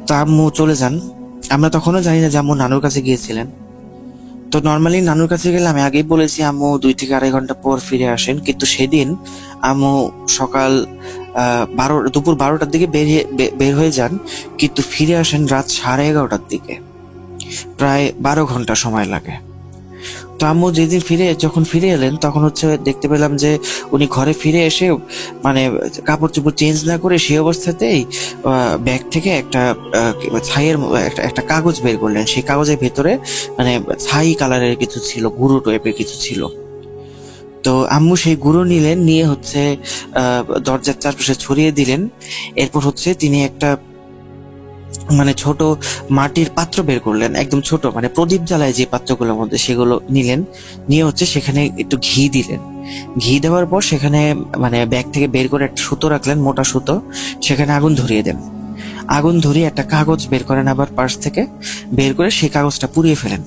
তো আম্মু চলে যান। আমরা তখনও জানি না যে আম্মু নানুর কাছে গিয়েছিলেন। তো নর্মালি নানুর কাছে গেলে আমি আগেই বলেছি আম্মু 2 থেকে 2.5 ঘন্টা পর ফিরে আসেন, কিন্তু সেদিন আম্মু সকাল দুপুর 12টার দিকে বের হয়ে যান, কিন্তু ফিরে আসেন রাত 11:30টার দিকে। প্রায় 12 ঘন্টা সময় লাগে। তো আম্মু যেদিন যখন ফিরে এলেন তখন হচ্ছে দেখতে পেলাম যে উনি ঘরে ফিরে এসে মানে কাপড় চোপড় চেঞ্জ না করে সেই অবস্থাতেই ব্যাগ থেকে একটা ছাইয়ের একটা কাগজ বের করলেন। সেই কাগজের ভেতরে মানে ছাই কালারের কিছু ছিল, গুঁড়ো টাইপের কিছু ছিল। তো আম্মু সেই গুঁড়ো নিলেন, নিয়ে হচ্ছে দরজার চারপাশে ছড়িয়ে দিলেন। এরপর হচ্ছে তিনি একটা মানে ছোট মাটির পাত্র বের করলেন, একদম ছোট, মানে প্রদীপ জ্বালায় যে পাত্রগুলোর মধ্যে, সেগুলো নিলেন। নিয়ে হচ্ছে সেখানে একটু ঘি দিলেন। ঘি দেওয়ার পর সেখানে মানে ব্যাগ থেকে বের করে একটা সুতো রাখলেন, মোটা সুতো। সেখানে আগুন ধরিয়ে দেন। আগুন ধরিয়ে একটা কাগজ বের করেন, আবার পার্স থেকে বের করে সেই কাগজটা পুড়িয়ে ফেলেন।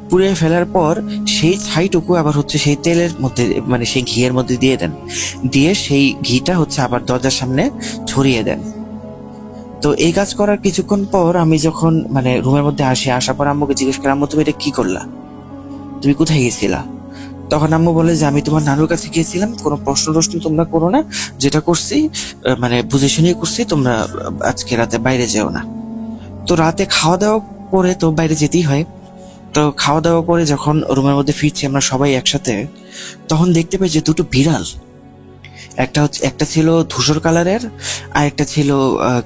পুড়িয়ে ফেলার পর সেই ছাইটুকু আবার হচ্ছে সেই তেলের মধ্যে মানে সেই ঘিয়ের মধ্যে দিয়ে দেন। দিয়ে সেই ঘিটা হচ্ছে আবার দরজার সামনে ছড়িয়ে দেন। তো এই কাজ করার কিছুক্ষণ পর আমি যখন মানে রুমের মধ্যে আসার পর আম্মুকে জিজ্ঞেস করি, আম্মু তুমি এটা কি করলা, তুমি কোথায় গেছিলা? তখন আম্মু বলে যে আমি তোমার নানুর কাছে গিয়েছিলাম, কোনো প্রশ্ন তোমরা করো না, যেটা করছি মানে বুঝে শুনিয়ে করছি, তোমরা আজকে রাতে বাইরে যেও না। তো রাতে খাওয়া দাওয়া করে তো বাইরে যেতেই হয়। তো খাওয়া দাওয়া করে যখন রুমের মধ্যে ফিরছি আমরা সবাই একসাথে, তখন দেখতে পাই যে দুটো বিড়াল, একটা ছিল ধূসর কালারের, আর একটা ছিল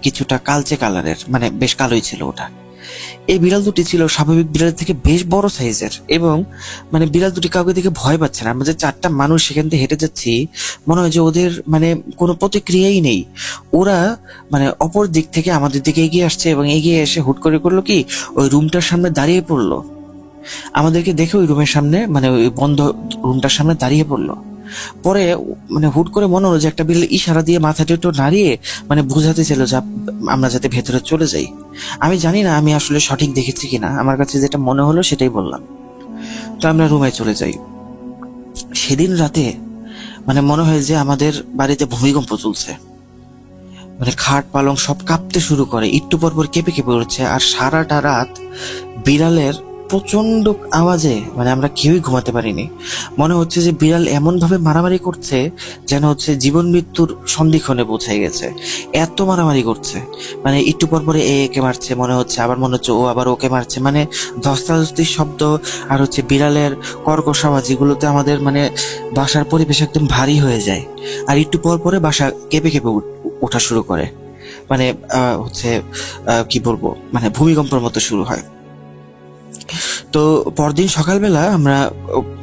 কিছুটা কালচে কালারের, মানে বেশ কালোই ছিল ওটা। এই বিড়াল দুটি ছিল স্বাভাবিক বিড়ালের থেকে বেশ বড় সাইজের, এবং মানে বিড়াল দুটি কাউকে দেখে ভয় পাচ্ছে না। আমরা যে 4টা মানুষ সেখান থেকে হেঁটে যাচ্ছি, মনে হয় যে ওদের মানে কোনো প্রতিক্রিয়াই নেই। ওরা মানে অপর দিক থেকে আমাদের দিকে এগিয়ে আসছে, এবং এগিয়ে এসে হুট করে করলো কি, ওই রুমটার সামনে দাঁড়িয়ে পড়লো। আমাদেরকে দেখে ওই রুমের সামনে মানে ওই বন্ধ রুমটার সামনে দাঁড়িয়ে পড়লো। পরে মানে হুট করে মনে হলো যে একটা বিড়াল ইশারা দিয়ে মাথাটা একটু নাড়িয়ে মানে বোঝাতে ছিল যে আমরা যাতে ভেতরে চলে যাই। আমি জানি না আমি আসলে সঠিক দেখেছি কিনা, আমার কাছে যেটা মনে হলো সেটাই বললাম। তো আমরা রুমে চলে যাই। সেদিন রাতে মানে মনে হয় যে আমাদের বাড়িতে ভূমিকম্প চলছে, মানে খাট পালং সব কাঁপতে শুরু করে, একটু পর পর কেঁপে কেঁপে উঠছে। আর সারাটা রাত বিড়ালের প্রচন্ড আওয়াজে মানে আমরা কেউই ঘুমাতে পারিনি। মনে হচ্ছে যে বিড়াল এমন ভাবে মারামারি করছে যেন হচ্ছে জীবন মৃত্যুর সন্ধিক্ষণে পৌঁছে গেছে, এত মারামারি করছে। মানে একটু পর পরে একে মারছে মনে হচ্ছে, আবার মনে হচ্ছে ও আবার ওকে মারছে, মানে ধস্তাধস্তির শব্দ আর হচ্ছে বিড়ালের কর্কশ আওয়াজ, এগুলোতে আমাদের মানে বাসার পরিবেশ একদম ভারী হয়ে যায়। আর একটু পর পরে বাসা কেঁপে কেঁপে ওঠা শুরু করে, মানে হচ্ছে কি বলবো, মানে ভূমিকম্পের মতো শুরু হয়। তো পরদিন সকালবেলা আমরা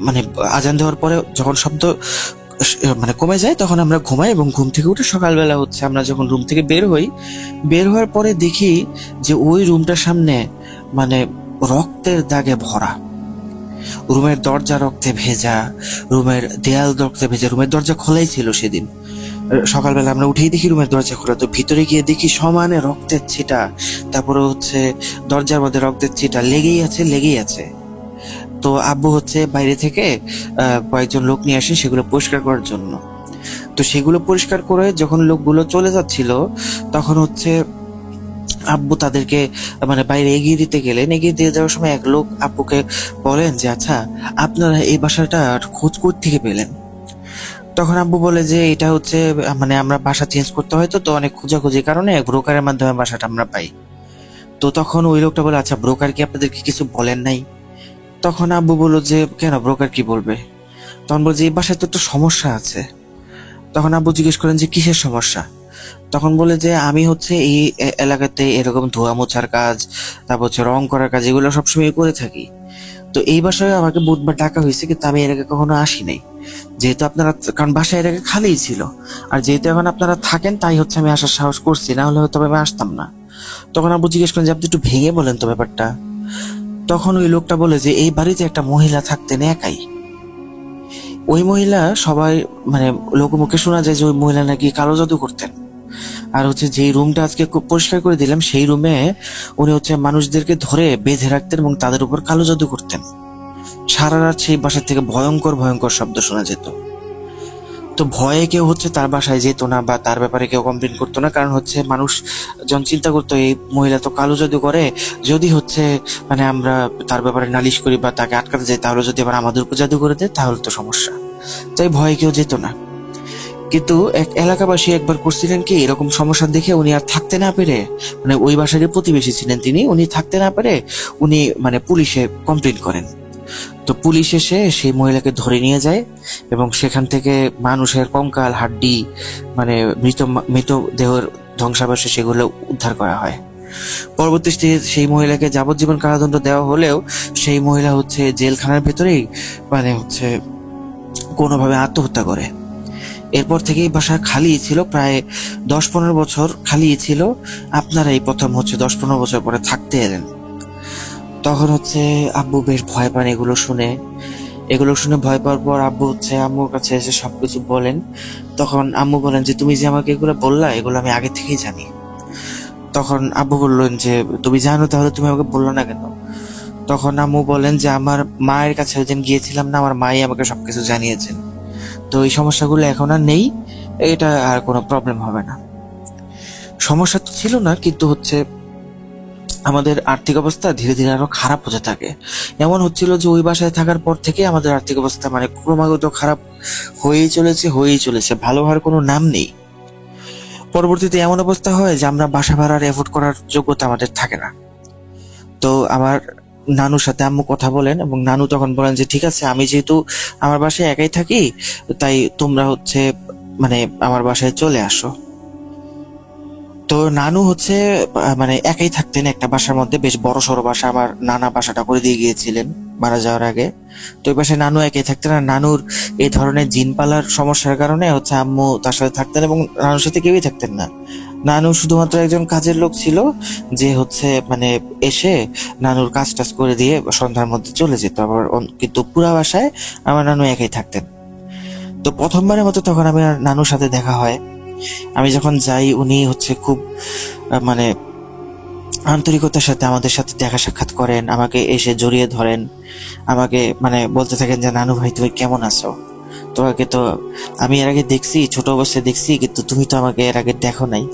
মানে আজান দেওয়ার পরে যখন শব্দ মানে কমে যায় তখন আমরা ঘুমাই, এবং ঘুম থেকে উঠে সকালবেলা হচ্ছে আমরা যখন রুম থেকে বের হওয়ার পরে দেখি যে ওই রুমটার সামনে মানে রক্তের দাগে ভরা। রুমের দরজা রক্তে ভেজা, রুমের দেয়াল রক্তে ভেজা। রুমের দরজা খোলাই ছিল সেদিন। সকালবেলা আমরা উঠেই দেখি রুমের দরজা খোলা, তো ভিতরে গিয়ে দেখি সমানে রক্তের ছিটা, তারপরে হচ্ছে দরজার মধ্যে রক্তের ছিটা লেগেই আছে। তো আব্বু হচ্ছে বাইরে থেকে কয়েকজন লোক নিয়ে আসে সেগুলো পরিষ্কার করার জন্য। তো সেগুলো পরিষ্কার করে যখন লোকগুলো চলে যাচ্ছিল তখন হচ্ছে আব্বু তাদেরকে মানে বাইরে এগিয়ে দিয়ে যাওয়ার সময় এক লোক আব্বুকে বলেন যে আচ্ছা আপনারা এই বাসাটা খোঁজ থেকে পেলেন? তখন আব্বু বলে যে এটা হচ্ছে মানে আমরা বাসা চেঞ্জ করতে হয়, তো অনেক খোঁজাখুঁজির কারণে ব্রোকারের মাধ্যমে বাসাটা আমরা পাই। তো তখন ওই লোকটা বলে আচ্ছা ব্রোকার কি আপনাদেরকে কিছু বলেন নাই? তখন আব্বু বললো যে কেন, ব্রোকার কি বলবে? তখন বলছে এই বাসায় তো একটা সমস্যা আছে। তখন আব্বু জিজ্ঞেস করেন যে কিসের সমস্যা? তখন বলে যে আমি হচ্ছে এই এলাকাতে এরকম ধোয়া মোছার কাজ, তারপর হচ্ছে রং করার কাজ, এগুলো সবসময় করে থাকি। তো এই বাসায় আমাকে বুধবার ডাকা হয়েছে, কিন্তু আমি এর আগে কখনো আসি নাই। যেহেতু আপনারা, কারণ বাসা এর আগে খালিই ছিল, আর যেহেতু এখন আপনারা থাকেন তাই হচ্ছে আমি আসার সাহস করছি, না হলে হয়তো আমি আসতাম না। তখন আব্বু জিজ্ঞেস করেন যে আপনি একটু ভেঙে বলেন তো ব্যাপারটা। তখন ওই লোকটা বলে যে এই বাড়িতে একটা মহিলা থাকতেন একাই। ওই মহিলা সবাই মানে লোকমুখে শোনা যায় যে ওই মহিলা নাকি কালো জাদু করতেন। আর হচ্ছে যেই রুমটা আজকে পরিষ্কার করে দিলাম সেই রুমে উনি হচ্ছে মানুষদেরকে ধরে বেঁধে রাখতেন এবং তাদের উপর কালো জাদু করতেন। সারা রাত সেই বাসা থেকে ভয়ঙ্কর শব্দ শোনা যেত। তো ভয়ে কেউ হচ্ছে তার বাসায় যেত না বা তার ব্যাপারে কেউ কমপ্লেন করতো না, কারণ হচ্ছে মানুষ যখন চিন্তা করতো এই মহিলা তো কালো জাদু করে, যদি হচ্ছে মানে আমরা তার ব্যাপারে নালিশ করি বা তাকে আটকাতে যাই তাহলে যদি আবার আমাদের উপর জাদু করে দেয় তাহলে তো সমস্যা। তাই ভয়ে কেউ যেত না। কিন্তু এক এলাকাবাসী একবার করছিলেন কি, এরকম সমস্যা দেখে উনি আর থাকতে না পেরে, মানে ওই বাসারই প্রতিবেশী ছিলেন তিনি, উনি থাকতে না পেরে উনি মানে পুলিশে কমপ্লেন করেন। তো পুলিশ এসে সেই মহিলাকে ধরে নিয়ে যায় এবং সেখান থেকে মানুষের কঙ্কাল, হাড্ডি, মানে মৃতদেহের ধ্বংসাবশেষ সেগুলো উদ্ধার করা হয়। পরবর্তীতে সেই মহিলাকে যাবজ্জীবন কারাদণ্ড দেওয়া হলেও সেই মহিলা হচ্ছে জেলখানার ভেতরেই মানে হচ্ছে কোনোভাবে আত্মহত্যা করে। এরপর থেকেই বাসা খালি ছিল, প্রায় 10-15 বছর খালি ছিল। আপনারা এই প্রথম হচ্ছে 10-15 বছর পরে থাকতে এলেন। তখন হচ্ছে আব্বু বেশ ভয় পান এগুলো শুনে ভয় পাওয়ার পর আব্বু হচ্ছে আম্মুর কাছে এসে সবকিছু বলেন। তখন আম্মু বলেন যে তুমি যে আমাকে এগুলো বললা, এগুলো আমি আগে থেকেই জানি। তখন আব্বু বললেন যে তুমি জানো, তাহলে তুমি আমাকে বললো না কেন? তখন আম্মু বলেন যে আমার মায়ের কাছে ওইদিন গিয়েছিলাম না, আমার মাই আমাকে সবকিছু জানিয়েছেন, তো এই সমস্যাগুলো এখন আর নেই, এটা আর কোনো প্রবলেম হবে না। সমস্যা তো ছিল না, কিন্তু হচ্ছে আমাদের আর্থিক অবস্থা ধীরে ধীরে আরো খারাপ হতে থাকে। এমন হচ্ছিল যে ওই বাসায় থাকার পর থেকে আমাদের আর্থিক অবস্থা মানে ক্রমাগত খারাপ হয়েই চলেছে, ভালো হওয়ার কোনো নাম নেই। পরবর্তীতে এমন অবস্থা হয় যে আমরা বাসা ভাড়ার এফোর্ড করার যোগ্যতা আমাদের থাকে না। তো আমার নানুর সাথে আম্মু কথা বলেন এবং নানু তখন বলেন যে ঠিক আছে, আমি যেহেতু আমার বাসায় একাই থাকি, তাই তোমরা হচ্ছে মানে আমার বাসায় চলে আসো। তো নানু হচ্ছে মানে একাই থাকতেন একটা বাসার মধ্যে, বেশ বড় সড়ো বাসা। আমার নানা বাসাটা করে দিয়ে গিয়েছিলেন মারা যাওয়ার আগে। তো ওই বাসায় নানু একাই থাকতেন, আর নানুর এই ধরনের জিন পালার সমস্যার কারণে হচ্ছে আম্মু তার সাথে থাকতেন এবং নানুর সাথে কেউই থাকতেন না। নানু শুধুমাত্র একজন কাজের লোক ছিল, যে হচ্ছে মানে এসে নানুর কাজ টাজ করে দিয়ে সন্ধ্যার মধ্যে চলে যেত। আবার কিন্তু পুরা বাসায় আমার নানু একাই থাকতেন। তো প্রথমবারের মতো তখন আমি নানুর সাথে দেখা হয়। আমি যখন যাই, উনি হচ্ছে খুব মানে আন্তরিকতার সাথে আমাদের সাথে দেখা সাক্ষাৎ করেন, আমাকে এসে জড়িয়ে ধরেন, আমাকে মানে বলতে থাকেন যে নানু ভাই তুমি কেমন আছো, তোমাকে তো আমি এর আগে দেখছি, ছোট অবস্থায় দেখছি, কিন্তু তুমি তো আমাকে এর আগে দেখো নাই।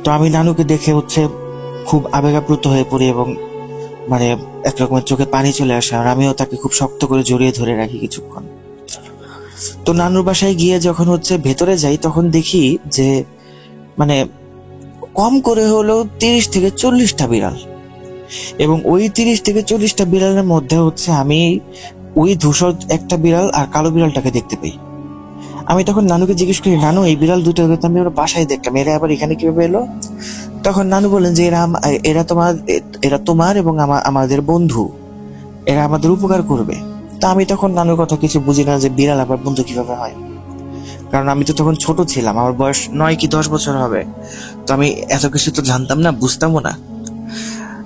তো আমি নানুকে দেখে হচ্ছে খুব আবেগাপ্লুত হয়ে পড়ি এবং মানে একরকমের চোখে পানি চলে আসে, আর আমিও তাকে খুব শক্ত করে জড়িয়ে ধরে রাখি কিছুক্ষণ। তো নানুর বাসায় গিয়ে যখন হচ্ছে ভেতরে যাই, তখন দেখি যে মানে কম করে হলেও 30-40টা বিড়াল, এবং ওই 30-40টা বিড়ালের মধ্যে হচ্ছে আমি ওই ধূসর একটা বিড়াল আর কালো বিড়ালটাকে দেখতে পাই। আমি তখন নানুকে জিজ্ঞেস করি, নানু এই বিড়াল দুটো তো আমি ওরা বাসায় দেখলাম, এরা আবার এখানে কিভাবে এলো? তখন নানু বলেন যে এরা তোমার এবং আমাদের বন্ধু, এরা আমাদের উপকার করবে। তা আমি তখন নানুর কথা কিছু বুঝি না যে বিড়াল আবার বন্ধু কিভাবে হয়, কারণ আমি তো তখন ছোট ছিলাম, আমার বয়স 9 কি 10 বছর হবে। তো আমি এত কিছু তো জানতাম না, বুঝতামও না।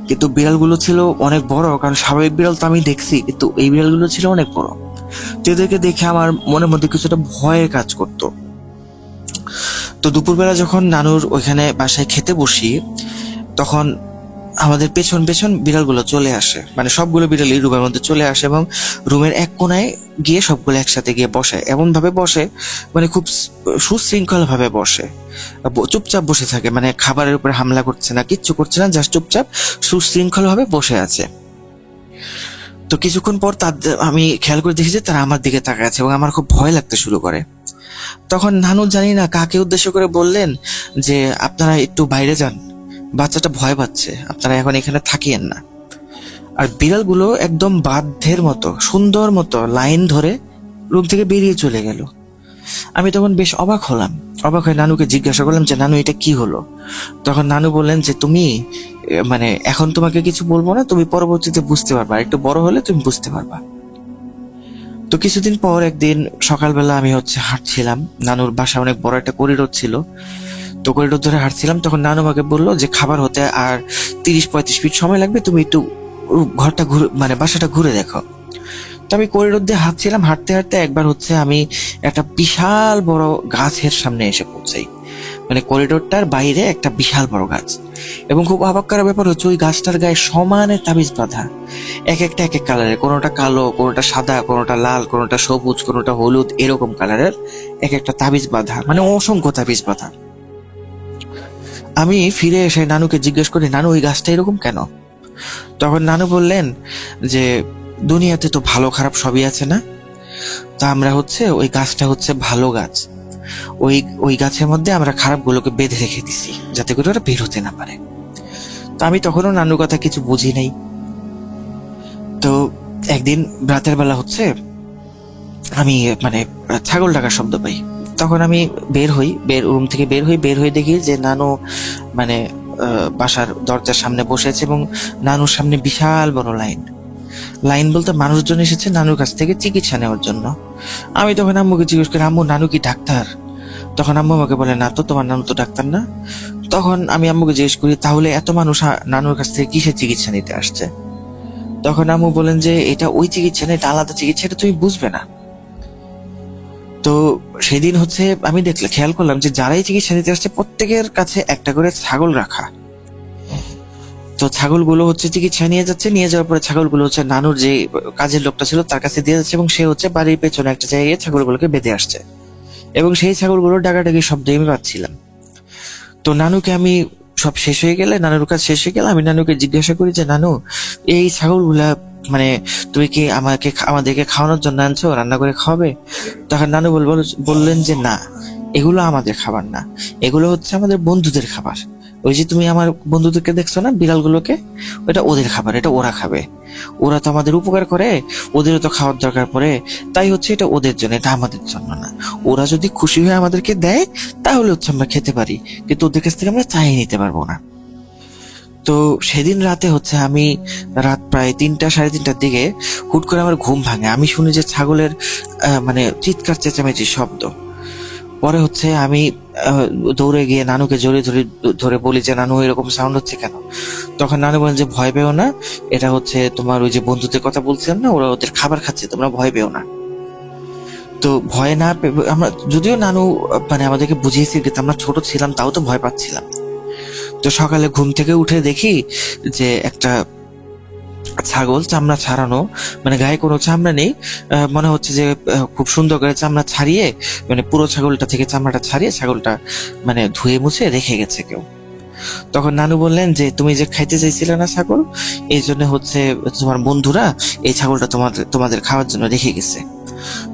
কিন্তু বিড়ালগুলো ছিল অনেক বড়, কারণ স্বাভাবিক বিড়াল তো আমি দেখছি, কিন্তু এই বিড়ালগুলো ছিল অনেক বড়। তো এদেরকে দেখে আমার মনের মধ্যে কিছুটা ভয়ে কাজ করতো। তো দুপুরবেলা যখন নানুর ওইখানে বাসায় খেতে বসি, তখন আমাদের পেছন পেছন বিড়ালগুলো চলে আসে, মানে সবগুলো বিড়ালই রুমের মধ্যে চলে আসে এবং রুমের এক কোনায় গিয়ে সবগুলো একসাথে গিয়ে বসে। এমন ভাবে বসে মানে খুব সুশৃঙ্খল ভাবে বসে, চুপচাপ বসে থাকে, মানে খাবারের উপরে হামলা করছে না, কিচ্ছু করছে না, জাস্ট চুপচাপ সুশৃঙ্খল ভাবে বসে আছে। তো কিছুক্ষণ পর আমি খেয়াল করে দেখি যে তারা আমার দিকে তাকায় আছে এবং আমার খুব ভয় লাগতে শুরু করে। তখন নানু জানি না কাকে উদ্দেশ্য করে বললেন যে আপনারা একটু বাইরে যান, বাচ্চাটা ভয় পাচ্ছে, আপনারা এখন এখানে থাকিয়েন না। আর বিড়ালগুলো একদম বাধ্যের মতো সুন্দর মতো লাইন ধরে রুম থেকে বেরিয়ে চলে গেল। আমি তখন বেশ অবাক হয়ে নানুকে জিজ্ঞাসা করলাম যে নানু এটা কি হলো? তখন নানু বললেন যে তুমি মানে এখন তোমাকে কিছু বলবো না, তুমি পরবর্তীতে বুঝতে পারবা, একটু বড় হলে তুমি বুঝতে পারবা। তো কিছুদিন পর একদিন সকালবেলা আমি হচ্ছে হাঁটছিলাম, নানুর বাসা অনেক বড় একটা করিডোর ছিল, তো করিডোর ধরে হাঁটছিলাম। তখন নানু আমাকে বললো যে খাবার হতে আর 30-35 ফিট সময় লাগবে, তুমি একটু ঘরটা ঘুরে মানে বাসাটা ঘুরে দেখো। তো আমি করিডোর দিয়ে হাঁটছিলাম, হাঁটতে হাঁটতে একবার হচ্ছে আমি একটা বিশাল বড় গাছের সামনে এসে পৌঁছাই। মানে করিডোরটার বাইরে একটা বিশাল বড় গাছ, এবং খুব অবাক করার ব্যাপার হচ্ছে ওই গাছটার গায়ে সমানে তাবিজ বাঁধা, এক একটা এক এক কালারের, কোনোটা কালো, কোনোটা সাদা, কোনোটা লাল, কোনোটা সবুজ, কোনোটা হলুদ, এরকম কালারের এক একটা তাবিজ বাঁধা, মানে অসংখ্য তাবিজ বাঁধা। আমি ফিরে এসে নানুকে জিজ্ঞেস করি, নানু ওই গাছটা এরকম কেন? তখন নানু বললেন যে দুনিয়াতে তো ভালো খারাপ সবই আছে না, তা আমরা হচ্ছে ওই গাছটা হচ্ছে ভালো গাছ, ওই গাছের মধ্যে আমরা খারাপগুলোকে বেঁধে রেখে দিছি যাতে করে ওরা বের হতে না পারে। তো আমি তখনও নানুর কথা কিছু বুঝি নাই। তো একদিন রাতের বেলা হচ্ছে আমি মানে ছাগল ডাকার শব্দ পাই। তখন আমি রুম থেকে বের হয়ে দেখি যে নানু মানে বাসার দরজার সামনে বসে আছে, এবং নানুর সামনে বিশাল বড় লাইন বলতে মানুষজন এসেছে নানুর কাছ থেকে চিকিৎসা নেওয়ার জন্য। আমি তখন আম্মুকে জিজ্ঞেস করি, আম্মু নানু কি ডাক্তার? তখন আম্মু আমাকে বলে, না তো, তোমার নানু তো ডাক্তার না। তখন আমি আম্মুকে জিজ্ঞেস করি, তাহলে এত মানুষ নানুর কাছ থেকে কিসের চিকিৎসা নিতে আসছে? তখন আম্মু বলেন যে এটা ওই চিকিৎসা না, এটা আলাদা চিকিৎসা, এটা তুমি বুঝবে না। তো সেদিন হচ্ছে আমি খেয়াল করলাম যে যারাই চিকিৎসা নিতে আসছে প্রত্যেকের কাছে একটা করে ছাগল রাখা। তো ছাগলগুলো হচ্ছে চিকিৎসা নিয়ে যাওয়ার পরে ছাগলগুলো হচ্ছে নানুর যে কাজের লোকটা ছিল তার কাছে দিয়ে যাচ্ছে, এবং সে হচ্ছে বাড়ির পেছনে একটা জায়গায় ছাগলগুলোকে বেঁধে আসছে, এবং সেই ছাগলগুলোর ডাকাডাকি শব্দ আমি পাচ্ছিলাম। তো নানুকে আমি সব শেষ হয়ে গেলে, নানুর কাজ শেষ হয়ে গেলে, আমি নানুকে জিজ্ঞাসা করি যে নানু, এই ছাগলগুলা মানে তুমি কি আমাদেরকে খাওয়ানোর জন্য আনছো, রান্না করে খাওয়াবে? তখন নানু বললেন যে না, এগুলো আমাদের খাবার না, এগুলো হচ্ছে আমাদের বন্ধুদের খাবার। ওই যে তুমি আমার বন্ধুদেরকে দেখছো না, বিড়ালগুলোকে, ওটা ওদের খাবার, এটা ওরা খাবে। ওরা তো আমাদের উপকার করে, ওদেরও তো খাওয়ার দরকার পড়ে, তাই হচ্ছে এটা ওদের জন্য, এটা আমাদের জন্য না। ওরা যদি খুশি হয়ে আমাদেরকে দেয় তাহলে হচ্ছে আমরা খেতে পারি, কিন্তু ওদের কাছ থেকে আমরা চাইয়ে নিতে পারবো না। তো সেদিন রাতে হচ্ছে আমি রাত প্রায় 3টা 3:30টার দিকে হুট করে আমার ঘুম ভাঙে। আমি শুনি যে ছাগলের মানে চিৎকার চেঁচামেচির শব্দ। পরে হচ্ছে আমি দৌড়ে গিয়ে নানুকে ধরে বলি যে নানু, এরকম সাউন্ড হচ্ছে কেন? তখন নানু বলেন যে ভয় পেও না, এটা হচ্ছে তোমার ওই যে বন্ধুদের কথা বলছিলাম না, ওরা ওদের খাবার খাচ্ছে, তোমরা ভয় পেও না। তো ভয় না আমরা, যদিও নানু মানে আমাদেরকে বুঝিয়েছি, কিন্তু আমরা ছোট ছিলাম, তাও তো ভয় পাচ্ছিলাম। তো সকালে ঘুম থেকে উঠে দেখি যে একটা ছাগল চামড়া ছাড়ানো, মানে গায়ে কোনো চামড়া নেই, মনে হচ্ছে যে খুব সুন্দর করে চামড়া ছাড়িয়ে, মানে পুরো ছাগলটা থেকে চামড়াটা ছাড়িয়ে ছাগলটা মানে ধুয়ে মুছে রেখে গেছে কেউ। তখন নানু বললেন যে তুমি যে খাইতে চাইছিলে না ছাগল, এই জন্য হচ্ছে তোমার বন্ধুরা এই ছাগলটা তোমাদের খাওয়ার জন্য রেখে গেছে।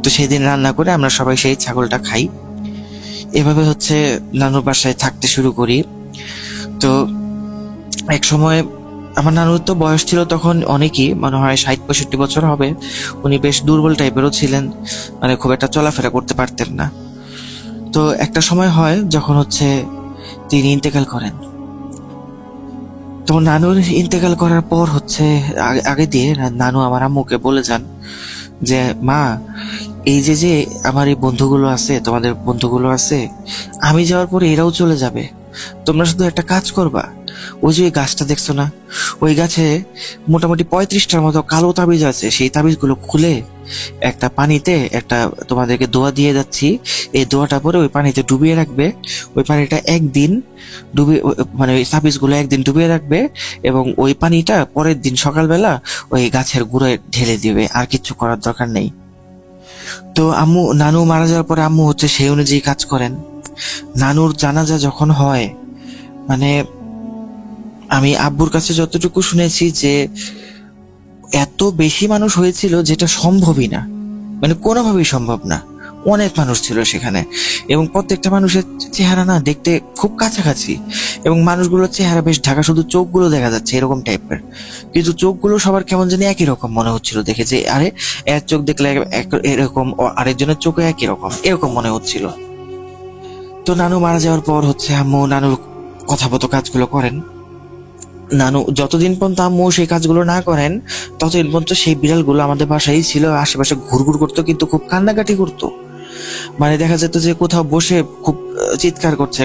তো সেদিন রান্না করে আমরা সবাই সেই ছাগলটা খাই। এভাবে হচ্ছে নানুর বাসায় থাকতে শুরু করি। তো এক সময় আমার নানুর তো বয়স ছিল তখন অনেকই, মনে হয় 60-65 বছর হবে। উনি বেশ দুর্বল টাইপেরও ছিলেন, মানে খুব একটা চলাফেরা করতে পারতেন না। তো একটা সময় হয় যখন হচ্ছে তিনি ইন্তেকাল করেন। তো নানুর ইন্তেকাল করার পর হচ্ছে আগে দিয়ে নানু আমার আম্মুকে বলে যান যে মা, এই যে আমার এই বন্ধুগুলো আছে, তোমাদের বন্ধুগুলো আছে, আমি যাওয়ার পরে এরাও চলে যাবে, তোমরা শুধু একটা কাজ করবা, ওই যে গাছটা দেখছো না, ওই গাছে মোটামুটি 35টার মতো কালো তাবিজ আছে, সেই তাবিজগুলো খুলে একটা পানিতে একটা তোমাদেরকে দোয়া দিয়ে যাচ্ছি, এই দোয়াটা পরে ওই পানিতে ডুবিয়ে রাখবে। ওই পানিটা একদিন মানে ওই তাবিজগুলো একদিন ডুবিয়ে রাখবে, এবং ওই পানিটা পরের দিন সকালবেলা ওই গাছের গুঁড়োয় ঢেলে দিবে, আর কিছু করার দরকার নেই। তো নানু মারা যাওয়ার পরে আম্মু হচ্ছে সেই অনুযায়ী কাজ করেন। নানুর জানাজা যখন হয়, মানে আমি আব্বুর কাছে যতটুকু শুনেছি যে এত বেশি মানুষ হয়েছিল যেটা সম্ভবই না, মানে কোনোভাবেই সম্ভব না। অনেক মানুষ ছিল সেখানে, এবং প্রত্যেকটা মানুষের চেহারা না দেখতে খুব কাছাকাছি, এবং মানুষগুলোর চেহারা বেশ ঢাকা, শুধু চোখগুলো দেখা যাচ্ছে এরকম টাইপের, কিন্তু চোখগুলো সবার কেমন জানি একই রকম মনে হচ্ছিল দেখে, যে আরে এর চোখ দেখলে এরকম, আরেকজনের চোখে একই রকম, এরকম মনে হচ্ছিল। তো নানু মারা যাওয়ার পর হচ্ছে আম্মু নানুর কথামতো কাজগুলো করেন। নানু যতদিন পর্যন্ত আম্মু সেই কাজগুলো না করেন ততদিন পর্যন্ত সেই বিড়ালগুলো আমাদের বাসায় ছিল, আশেপাশে ঘুরঘুর করতো, কিন্তু খুব কান্নাকাটি করতো। মানে দেখা যেত যে কোথাও বসে খুব চিৎকার করছে,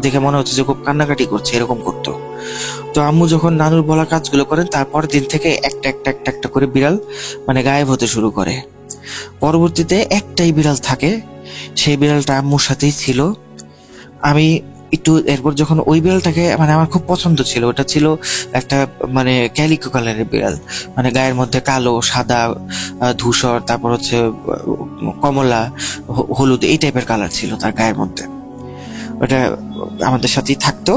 দেখে মনে হচ্ছে যে খুব কান্নাকাটি করছে, এরকম করতো। তো আম্মু যখন নানুর বলা কাজগুলো করেন, তারপর দিন থেকে একটা করে বিড়াল মানে গায়েব হতে শুরু করে। পরবর্তীতে একটাই বিড়াল থাকে, সেই বিড়ালটা আম্মুর সাথেই ছিল। আমি একটু এরপর যখন ওই বিড়ালটাকে, মানে আমার খুব পছন্দ ছিল, ওটা ছিল একটা মানে ক্যালিকো কালারের বিড়াল, মানে গায়ের মধ্যে কালো, সাদা, ধূসর, তারপর হচ্ছে কমলা, হলুদ, এই টাইপের কালার ছিল তার গায়ের মধ্যে। ওটা আমাদের সাথেই থাকতো।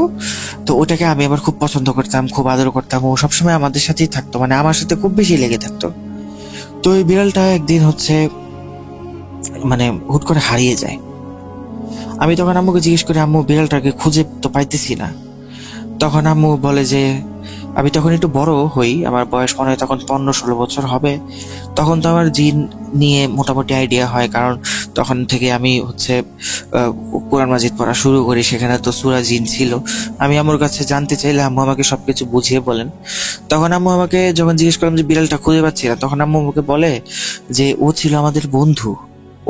তো ওটাকে আমি আবার খুব পছন্দ করতাম, খুব আদর করতাম, ও সবসময় আমাদের সাথেই থাকতো, মানে আমার সাথে খুব বেশি লেগে থাকতো। তো ওই বিড়ালটা একদিন হচ্ছে মানে হুট করে হারিয়ে যায়। আমি তখন আম্মুকে জিজ্ঞেস করি, আম্মু বিড়ালটাকে খুঁজে তো পাইতেছি না। তখন আম্মু বলে যে আমি তখন একটু বড় হই, আমার বয়স মনে হয় তখন 15-16 বছর হবে। তখন তো আমার জিন নিয়ে মোটামুটি আইডিয়া হয়, কারণ তখন থেকে আমি হচ্ছে কোরআন মাজিদ পড়া শুরু করি, সেখানে তো সূরা জিন ছিল। আমি আম্মুর কাছে জানতে চাইলে আম্মু আমাকে সবকিছু বুঝিয়ে বলেন। তখন আম্মু আমাকে যখন জিজ্ঞেস করলাম যে বিড়ালটা খুঁজে পাচ্ছি না, তখন আম্মু আমাকে বলে যে ও ছিল আমাদের বন্ধু,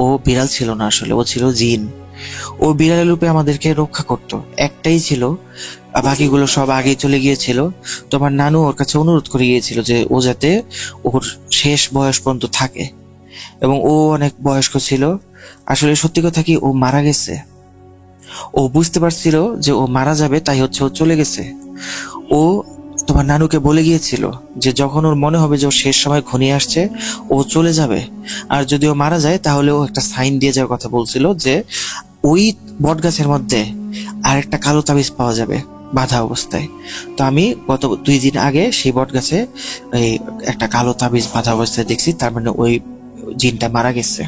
ও বিড়াল ছিল না, আসলে ও ছিল জিন। ও বিড়ালের রূপে আমাদেরকে রক্ষা করতো, একটাই ছিল, বাকিগুলো সব আগেই চলে গিয়েছিল। তোমার নানু ওর কাছে অনুরোধ করে গিয়েছিল যে ও যাতে ওর শেষ বয়স পর্যন্ত থাকে, এবং ও অনেক বয়স্ক ছিল। আসলে সত্যি কথা কি, ও মারা গেছে। ও বুঝতে পারছিল যে ও মারা যাবে, তাই হচ্ছে ও চলে গেছে। ও তোমার নানুকে বলে গিয়েছিল যে যখন ওর মনে হবে যে ওর শেষ সময় ঘনিয়ে আসছে, ও চলে যাবে। আর যদি ও মারা যায় তাহলে ও একটা সাইন দিয়ে যাওয়ার কথা বলছিল যে ওই বট গাছের মধ্যে আরেকটা কালো তাবিজ পাওয়া যাবে বাঁধা অবস্থায়। তো আমি গত 2 দিন আগে সেই বট গাছে এই একটা কালো তাবিজ বাঁধা অবস্থায় দেখছি, তার মানে ওই জিনটা মারা গেছে।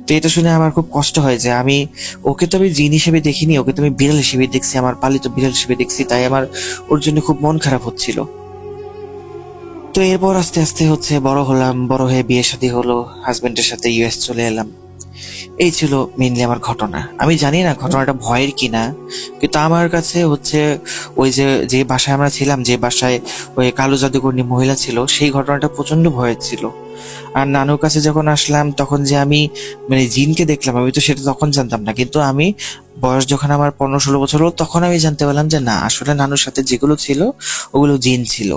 তো এটা শুনে আমার খুব কষ্ট হয় যে ওকে তো আমি জিন হিসেবে দেখিনি, ওকে তো আমি বিড়াল হিসেবে দেখছি, আমার পালিত বিড়াল হিসেবে দেখছি, তাই আমার ওর জন্য খুব মন খারাপ হচ্ছিল। তো এরপর আস্তে আস্তে হচ্ছে বড় হলাম, বড় হয়ে বিয়ে শাদী হলো, হাজবেন্ডের সাথে ইউএস চলে এলাম। এই ছিল মেইনলি আমার ঘটনা। আমি জানি না ঘটনাটা ভয়ের কিনা, কিন্তু আমার কাছে হচ্ছে ওই যে বাসায় আমরা ছিলাম, যে বাসায় ওই কালো জাদুকরী মহিলা ছিল, সেই ঘটনাটা প্রচন্ড ভয়ের ছিল। আর নানুর কাছে যখন আসলাম, তখন যে আমি মানে জিনকে দেখলাম, আমি তো সেটা তখন জানতাম না, কিন্তু আমি বয়স যখন আমার 15-16 বছর হলো, তখন আমি জানতে পারলাম যে না, আসলে নানুর সাথে যেগুলো ছিল ওগুলো জিন ছিল।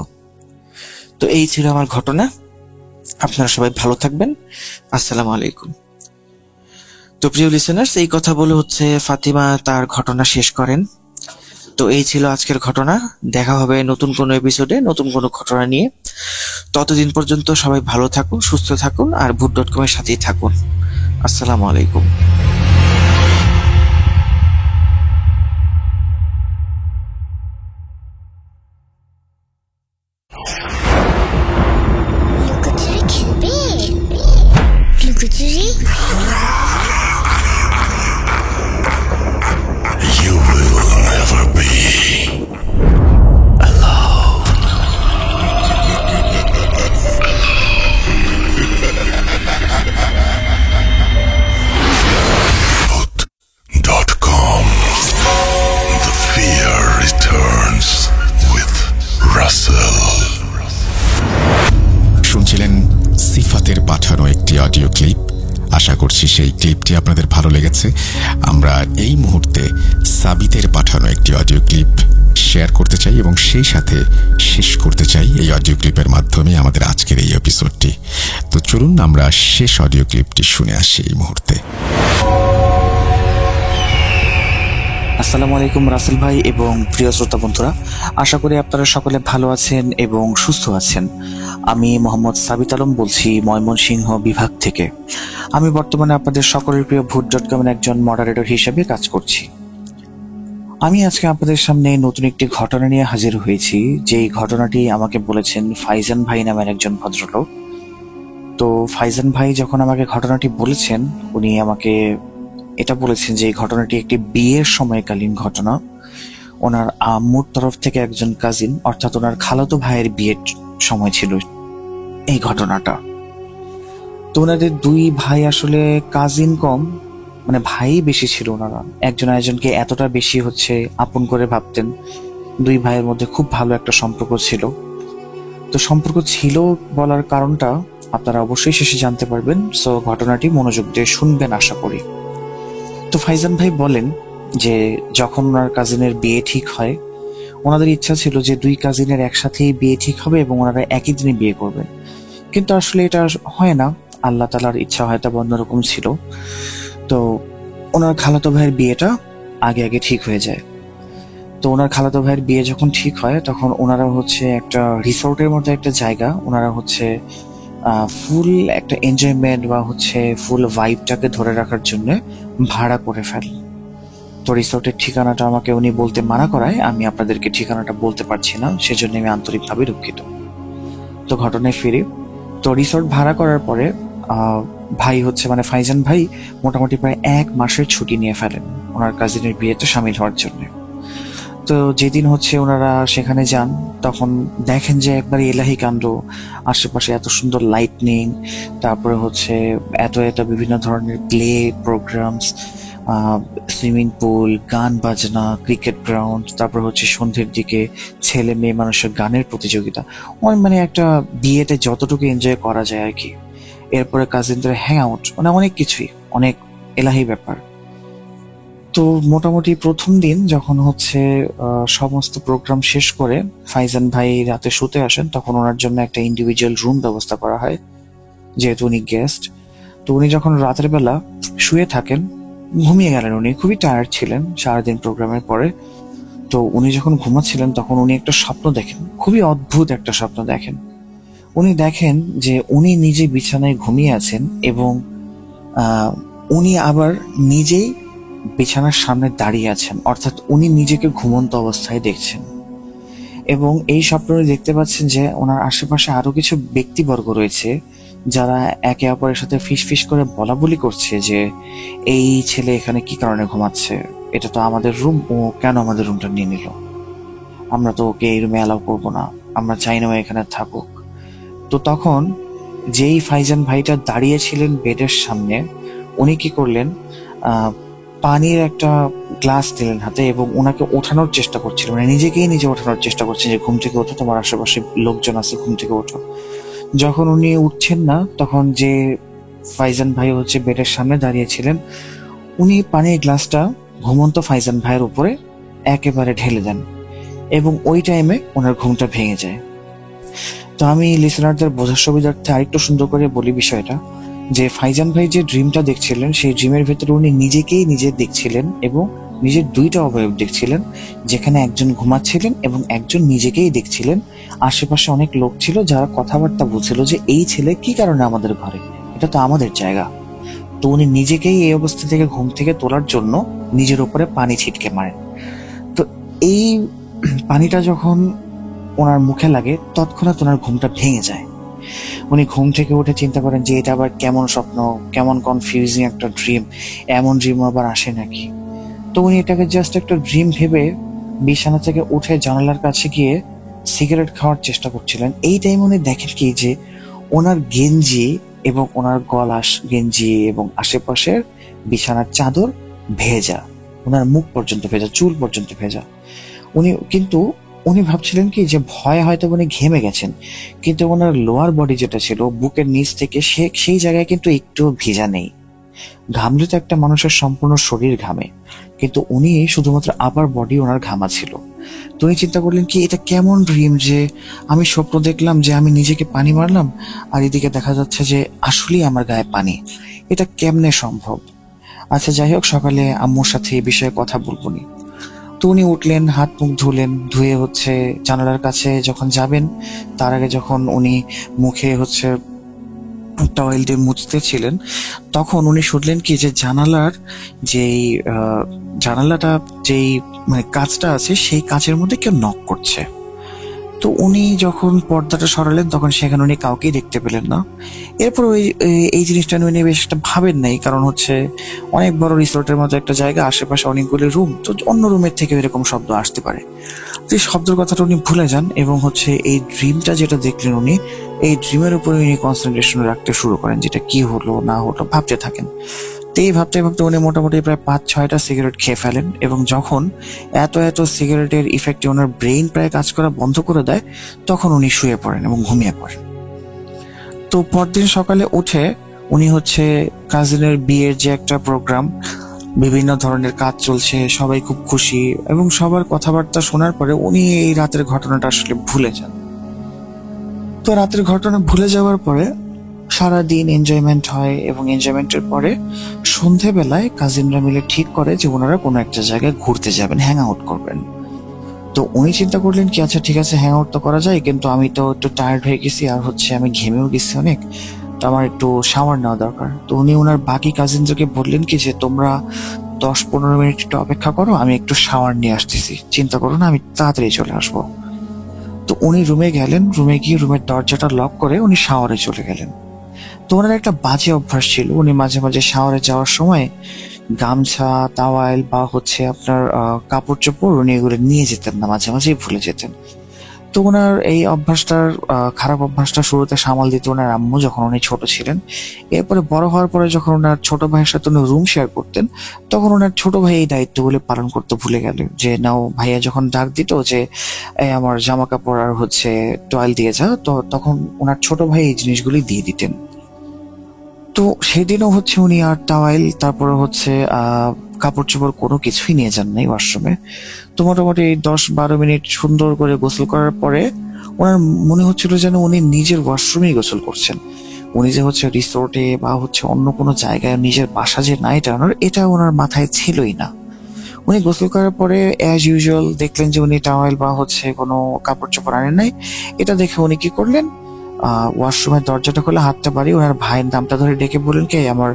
তো এই ছিল আমার ঘটনা। আপনারা সবাই ভালো থাকবেন। আসসালামু আলাইকুম। তো প্রিয় লিসেনার্স, এই কথা বলে হচ্ছে ফাতিমা তার ঘটনা শেষ করেন। তো এই ছিল আজকের ঘটনা। দেখা হবে নতুন কোনো এপিসোডে নতুন কোনো ঘটনা নিয়ে। ততদিন পর্যন্ত সবাই ভালো থাকুন, সুস্থ থাকুন, আর ভূত.com এর সাথেই থাকুন। আসসালামু আলাইকুম। লুকোচুরি খেলবে? লুকোচুরি? You will never be alone. Vote.com. The fear returns with Russell. শুনছিলেন সিফাতের পাঠানো একটি অডিও ক্লিপ। আশা করছি সেই ক্লিপটি আপনাদের ভালো লেগেছে। আমরা এই মুহূর্তে সাবিতের পাঠানো একটি অডিও ক্লিপ শেয়ার করতে চাই এবং সেই সাথে শেষ করতে চাই এই অডিও ক্লিপের মাধ্যমে আমাদের আজকের এই এপিসোডটি। তো চলুন আমরা শেষ অডিও ক্লিপটি শুনে আসি এই মুহূর্তে। আসসালামু আলাইকুম রাসেল ভাই এবং প্রিয় শ্রোতা বন্ধুরা, আশা করি আপনারা সকলে ভালো আছেন এবং সুস্থ আছেন। আমি মোহাম্মদ সাবিত আলম বলছি ময়মনসিংহ বিভাগ থেকে। আমি বর্তমানে আপনাদের সকলের প্রিয় ভূত.com এর একজন মডারেটর হিসেবে কাজ করছি। আমি আজকে আপনাদের সামনে নতুন একটি ঘটনা নিয়ে হাজির হয়েছি, যেই ঘটনাটি আমাকে বলেছেন ফাইজান ভাই নামের একজন ভদ্রলোক। তো ফাইজান ভাই যখন আমাকে ঘটনাটি বলেছেন, উনি আমাকে এটা বলেছেন যে এই ঘটনাটি একটি বিয়ের সময়কালীন ঘটনা। ওনার আম্মুর তরফ থেকে একজন কাজিন, অর্থাৎ ওনার খালাতো ভাইয়ের বিয়ের সময় ছিল এই ঘটনাটা। তো ওনাদের 2 ভাই আসলে কাজিন কম, মানে ভাই বেশি ছিল। ওনারা একজন আরেকজনকে এতটা বেশি হচ্ছে আপন করে ভাবতেন। 2 ভাইয়ের মধ্যে খুব ভালো একটা সম্পর্ক ছিল। তো সম্পর্ক ছিল বলার কারণটা আপনারা অবশ্যই শেষে জানতে পারবেন। সো ঘটনাটি মনোযোগ দিয়ে শুনবেন আশা করি। তো ফাইজান ভাই বলেন যে যখন ওনার কাজিনের বিয়ে ঠিক হয়, ওনাদের ইচ্ছা ছিল যে 2 কাজিনের একসাথেই বিয়ে ঠিক হবে এবং ওনারা একই দিনে বিয়ে করবে। কিন্তু আসলে এটা হয় না, আল্লাহ তাআলার ইচ্ছা হয়তো অন্যরকম ছিল। তো ওনার খালাতো ভাইয়ের বিয়েটা আগে আগে ঠিক হয়ে যায়। তো ওনার খালাতো ভাইয়ের বিয়ে যখন ঠিক হয়, তখন ওনারা হচ্ছে একটা রিসোর্টের মতো একটা জায়গা, ওনারা হচ্ছে ফুল একটা এনজয়মেন্ট বা হচ্ছে ফুল ভাইবটাকে ধরে রাখার জন্য ভাড়া করে ফেলে। তো রিসোর্টের ঠিকানাটা আমাকে উনি বলতে মানা করায়, আমি আপনাদেরকে ঠিকানাটা বলতে পারছি না, সেজন্য আমি আন্তরিকভাবে দুঃখিত। তো ঘটনায় ফিরি। তো রিসোর্ট ভাড়া করার পরে ভাই হচ্ছে মানে ফাইজান ভাই মোটামুটি প্রায় 1 মাসের ছুটি নিয়ে ফেলেন ওনার কাজিনের বিয়েতে সামিল হওয়ার জন্য। তো যেদিন হচ্ছে ওনারা সেখানে যান, তখন দেখেন যে একবারে এলাহি কাণ্ড। আশেপাশে এত সুন্দর লাইটনিং, তারপরে হচ্ছে এত এত বিভিন্ন ধরনের প্লে প্রোগ্রামস, সুইমিং পুল, গান বাজনা, ক্রিকেট গ্রাউন্ড, তারপর হচ্ছে সন্ধ্যের দিকে ছেলে মেয়ে মানুষের গানের প্রতিযোগিতা। মানে একটা বিয়েতে যতটুকু এনজয় করা যায় আর কি। এরপরে কাজিনদের হ্যাং আউট, মানে অনেক কিছুই, অনেক এলাহি ব্যাপার। তো মোটামুটি প্রথম দিন যখন হচ্ছে সমস্ত প্রোগ্রাম শেষ করে ফাইজান ভাই রাতে শুতে আসেন, তখন ওনার জন্য একটা ইন্ডিভিজুয়াল রুম ব্যবস্থা করা হয়, যেহেতু উনি গেস্ট। তো উনি যখন রাতের বেলা শুয়ে থাকেন, ঘুমিয়ে গেলেন। উনি খুবই টায়ার্ড ছিলেন সারাদিন প্রোগ্রামের পরে। তো উনি যখন ঘুমাচ্ছিলেন তখন উনি একটা স্বপ্ন দেখেন, খুবই অদ্ভুত একটা স্বপ্ন দেখেন। উনি দেখেন যে উনি নিজে বিছানায় ঘুমিয়ে আছেন এবং উনি আবার নিজেই বিছানার সামনে দাঁড়িয়ে আছেন, অর্থাৎ উনি নিজেকে ঘুমন্ত অবস্থায় দেখছেন। এবং এই স্বপ্নে দেখতে পাচ্ছেন যে ওনার আশেপাশে আরো কিছু ব্যক্তিবর্গ রয়েছে, যারা একে অপরের সাথে ফিস করে বলা বলি করছে যে এই ছেলে এখানে কি কারণে ঘুমাচ্ছে, এটা তো আমাদের রুম, ও কেন আমাদের রুমটা নিয়ে নিল, আমরা তো ওকে এই রুমে অ্যালাউ করবো না, আমরা চাই না ও এখানে থাকুক। তো তখন যেই ফাইজান ভাইটা দাঁড়িয়েছিলেন বেডের সামনে, উনি কি করলেন, পানির একটা গ্লাস দিলেন হাতে এবং ওনাকে ওঠানোর চেষ্টা করছিলেন, মানে নিজেকেই নিজে ওঠানোর চেষ্টা করছেন যে ঘুম থেকে ওঠো, তোমার আশেপাশে লোকজন আছে, ঘুম থেকে ওঠো। যখন উনি উঠছেন না, তখন যে ফাইজান ভাই হচ্ছে বেডের সামনে দাঁড়িয়েছিলেন, উনি পানির গ্লাসটা ঘুমন্ত ফাইজান ভাইয়ের উপরে একেবারে ঢেলে দেন এবং ওই টাইমে ওনার ঘুমটা ভেঙে যায়। তো আমি লিসেনারদের বোঝার সুবিধার্থে আরেকটু সুন্দর করে বলি বিষয়টা, যে ফাইজান ভাই যে ড্রিমটা দেখছিলেন, সেই ড্রিমের ভেতরে উনি নিজেকেই নিজে দেখছিলেন এবং নিজের দুইটা অবয়ব দেখছিলেন, যেখানে একজন ঘুমাচ্ছিলেন এবং একজন নিজেকেই দেখছিলেন। আশেপাশে অনেক লোক ছিল যারা কথাবার্তা বলছিল যে এই ছেলে কি কারণে আমাদের ঘরে, এটা তো আমাদের জায়গা। তো উনি নিজেকেই এই অবস্থা থেকে ঘুম থেকে তোলার জন্য নিজের উপরে পানি ছিটকে মারেন। তো এই পানিটা যখন ওনার মুখে লাগে, তৎক্ষণাৎ ওনার ঘুমটা ভেঙে যায়। উনি ঘুম থেকে উঠে চিন্তা করেন যে এটা আবার কেমন স্বপ্ন, কেমন কনফিউজিং একটা ড্রিম, এমন ড্রিম আবার আসে নাকি। তো উনি এটাকে জাস্ট একটা ড্রিম ভেবে বিছানা থেকে উঠে জানালার কাছে গিয়ে সিগারেট খাওয়ার চেষ্টা করছিলেন। এই টাইম উনি দেখেন কি যে ওনার গেঞ্জি এবং ওনার গলার গেঞ্জি এবং আশেপাশের বিছানার চাদর ভেজা, ওনার মুখ পর্যন্ত ভেজা, চুল পর্যন্ত ভেজা। উনি ভাবছিলেন কি যে ভয়ে হয়তো উনি ঘেমে গেছেন, কিন্তু ওনার লোয়ার বডি যেটা ছিল বুকের নিচ থেকে সেই জায়গায় কিন্তু একটু ভিজা নেই। ঘামলে তো একটা মানুষের সম্পূর্ণ শরীর ঘামে, কিন্তু উনি শুধুমাত্র আপার বডি ওনার ঘামা ছিল। তো উনি চিন্তা করলেন কি এটা কেমন ড্রিম, যে আমি স্বপ্ন দেখলাম যে আমি নিজেকে পানি মারলাম আর এদিকে দেখা যাচ্ছে যে আসলেই আমার গায়ে পানি, এটা কেমনে সম্ভব। আচ্ছা যাই হোক, সকালে আম্মুর সাথে এই বিষয়ে কথা বলবো নি। তো উনি উঠলেন, হাত মুখ ধুলেন, ধুয়ে হচ্ছে জানালার কাছে যখন যাবেন, তার আগে যখন উনি মুখে হচ্ছে টয়েল দিয়ে মুছতে ছিলেন, তখন উনি শুনলেন কি যে জানালাটা যেই মানে কাঁচটা আছে, সেই কাঁচের মধ্যে কেউ নক করছে। তো উনি যখন পর্দাটা সরালেন, তখন সেখানে উনি কাউকেই দেখতে পেলেন না। এরপর এই জিনিসটা উনি বেশ একটা ভাবেন নাই, কারণ হচ্ছে অনেক বড় রিসোর্টের মতো একটা জায়গা, আশেপাশে অনেকগুলি রুম, তো অন্য রুমের থেকে এরকম শব্দ আসতে পারে। তো এই শব্দের কথাটা উনি ভুলে যান এবং হচ্ছে এই ড্রিমটা যেটা দেখলেন উনি, এই ড্রিমের উপরে উনি কনসেন্ট্রেশন রাখতে শুরু করেন, যেটা কি হলো না হলো ভাবতে থাকেন। তো এই ভাবতে ভাবতে উনি মোটামুটি প্রায় 5-6টা সিগারেট খেয়ে ফেলেন এবং যখন এত সিগারেটের ইফেক্টে ওনার ব্রেইন প্রায় কাজ করা বন্ধ করে দেয়, তখন উনি শুয়ে পড়েন এবং ঘুমিয়ে পড়েন। তো পরদিন সকালে উঠে উনি হচ্ছে কাজিনের বিয়ের যে একটা প্রোগ্রাম, বিভিন্ন ধরনের কাজ চলছে, সবাই খুব খুশি এবং সবার কথাবার্তা শোনার পরে উনি এই রাতের ঘটনাটা আসলে ভুলে যান। তো রাতের ঘটনা ভুলে যাওয়ার পরে সারাদিন এনজয়মেন্ট হয় এবং এনজয়মেন্টের পরে সন্ধেবেলায় কাজিনরা মিলে ঠিক করে যে ওনারা কোনো একটা জায়গায় ঘুরতে যাবেন, হ্যাং আউট করবেন। তো উনি চিন্তা করলেন কি আচ্ছা ঠিক আছে, হ্যাং আউট তো করা যায়, কিন্তু আমি তো একটু টায়ার্ড হয়ে গেছি আর হচ্ছে আমি ঘেমেও গেছি অনেক, তো আমার একটু শাওয়ার নেওয়া দরকার। তো উনি ওনার বাকি কাজিনদেরকে বললেন কি যে তোমরা 10-15 মিনিট একটু অপেক্ষা করো, আমি একটু শাওয়ার নিয়ে আসতেছি, চিন্তা করো না, আমি তাড়াতাড়ি চলে আসবো। তো উনি রুমে গেলেন, রুমে গিয়ে রুমের দরজাটা লক করে উনি শাওয়ারে চলে গেলেন। তো ওনার একটা বাজে অভ্যাস ছিল, উনি মাঝে মাঝে শাওয়ারে যাওয়ার সময় গামছা, তাওয়াইল বা হচ্ছে আপনার কাপড় চোপড় উনি এগুলো নিয়ে যেতেন না, মাঝে মাঝেই ভুলে যেতেন। তো ওনার এই অভ্যাসটার খারাপ অভ্যাসটা শুরুতে সামাল দিত ওনার আম্মু যখন উনি ছোট ছিলেন। এরপরে বড় হওয়ার পরে যখন ওনার ছোট ভাইয়ের সাথে উনি রুম শেয়ার করতেন, তখন ওনার ছোট ভাই এই দায়িত্বগুলি পালন করতে ভুলে গেল। যে নাও, ভাইয়া যখন ডাক দিত যে এই আমার জামা কাপড় আর হচ্ছে টয়েল দিয়ে যা, তো তখন ওনার ছোট ভাই এই জিনিসগুলি দিয়ে দিতেন। তো সেদিনও হচ্ছে উনি আর টাওয়াইল, তারপরে হচ্ছে কাপড় চোপড় কোনো কিছুই নিয়ে যান নাই ওয়াশরুমে। তো মোটামুটি 10-12 মিনিট সুন্দর করে গোসল করার পরে ওনার মনে হচ্ছিল যেন উনি নিজের ওয়াশরুমেই গোসল করছেন। উনি যে হচ্ছে রিসোর্টে বা হচ্ছে অন্য কোনো জায়গায় নিজের বাসা যে নাইট আনার, এটা ওনার মাথায় ছিলই না। উনি গোসল করার পরে অ্যাজ ইউজুয়াল দেখলেন যে উনি টাওয়েল বা হচ্ছে কোনো কাপড় চোপড় আনেন নাই। এটা দেখে উনি কি করলেন, ওয়াশরুমের দরজাটা খুলে হাতটা বাড়িয়ে ওনার ভাইয়ের নামটা ধরে ডেকে বললেন কি আমার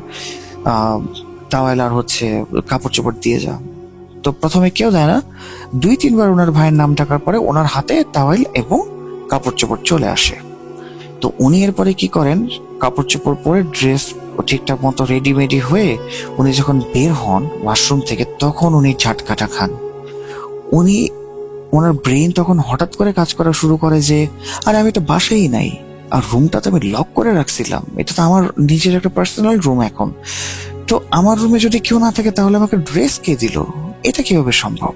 টাওয়েল আর হচ্ছে কাপড় চোপড় দিয়ে যা। তো প্রথমে কেউ দেয় না, 2-3 বার ওনার ভাইয়ের নাম ডাকার পরে ওনার হাতে টাওয়েল এবং কাপড় চোপড় চলে আসে। তো উনি এরপরে কি করেন, কাপড় চোপড় পরে ড্রেস ঠিকঠাক মতো রেডিমেডি হয়ে উনি যখন বের হন ওয়াশরুম থেকে, তখন উনি ঝাটকাটা খান। উনি, ওনার ব্রেন তখন হঠাৎ করে কাজ করা শুরু করে যে আরে আমি তো বাসাই নাই, আর রুমটা তো আমি লক করে রাখছিলাম, এটা তো আমার নিজের একটা পার্সোনাল রুম। এখন তো আমার রুমে যদি কেউ না থাকে তাহলে আমাকে ড্রেস কে দিল, এটা কিভাবে সম্ভব?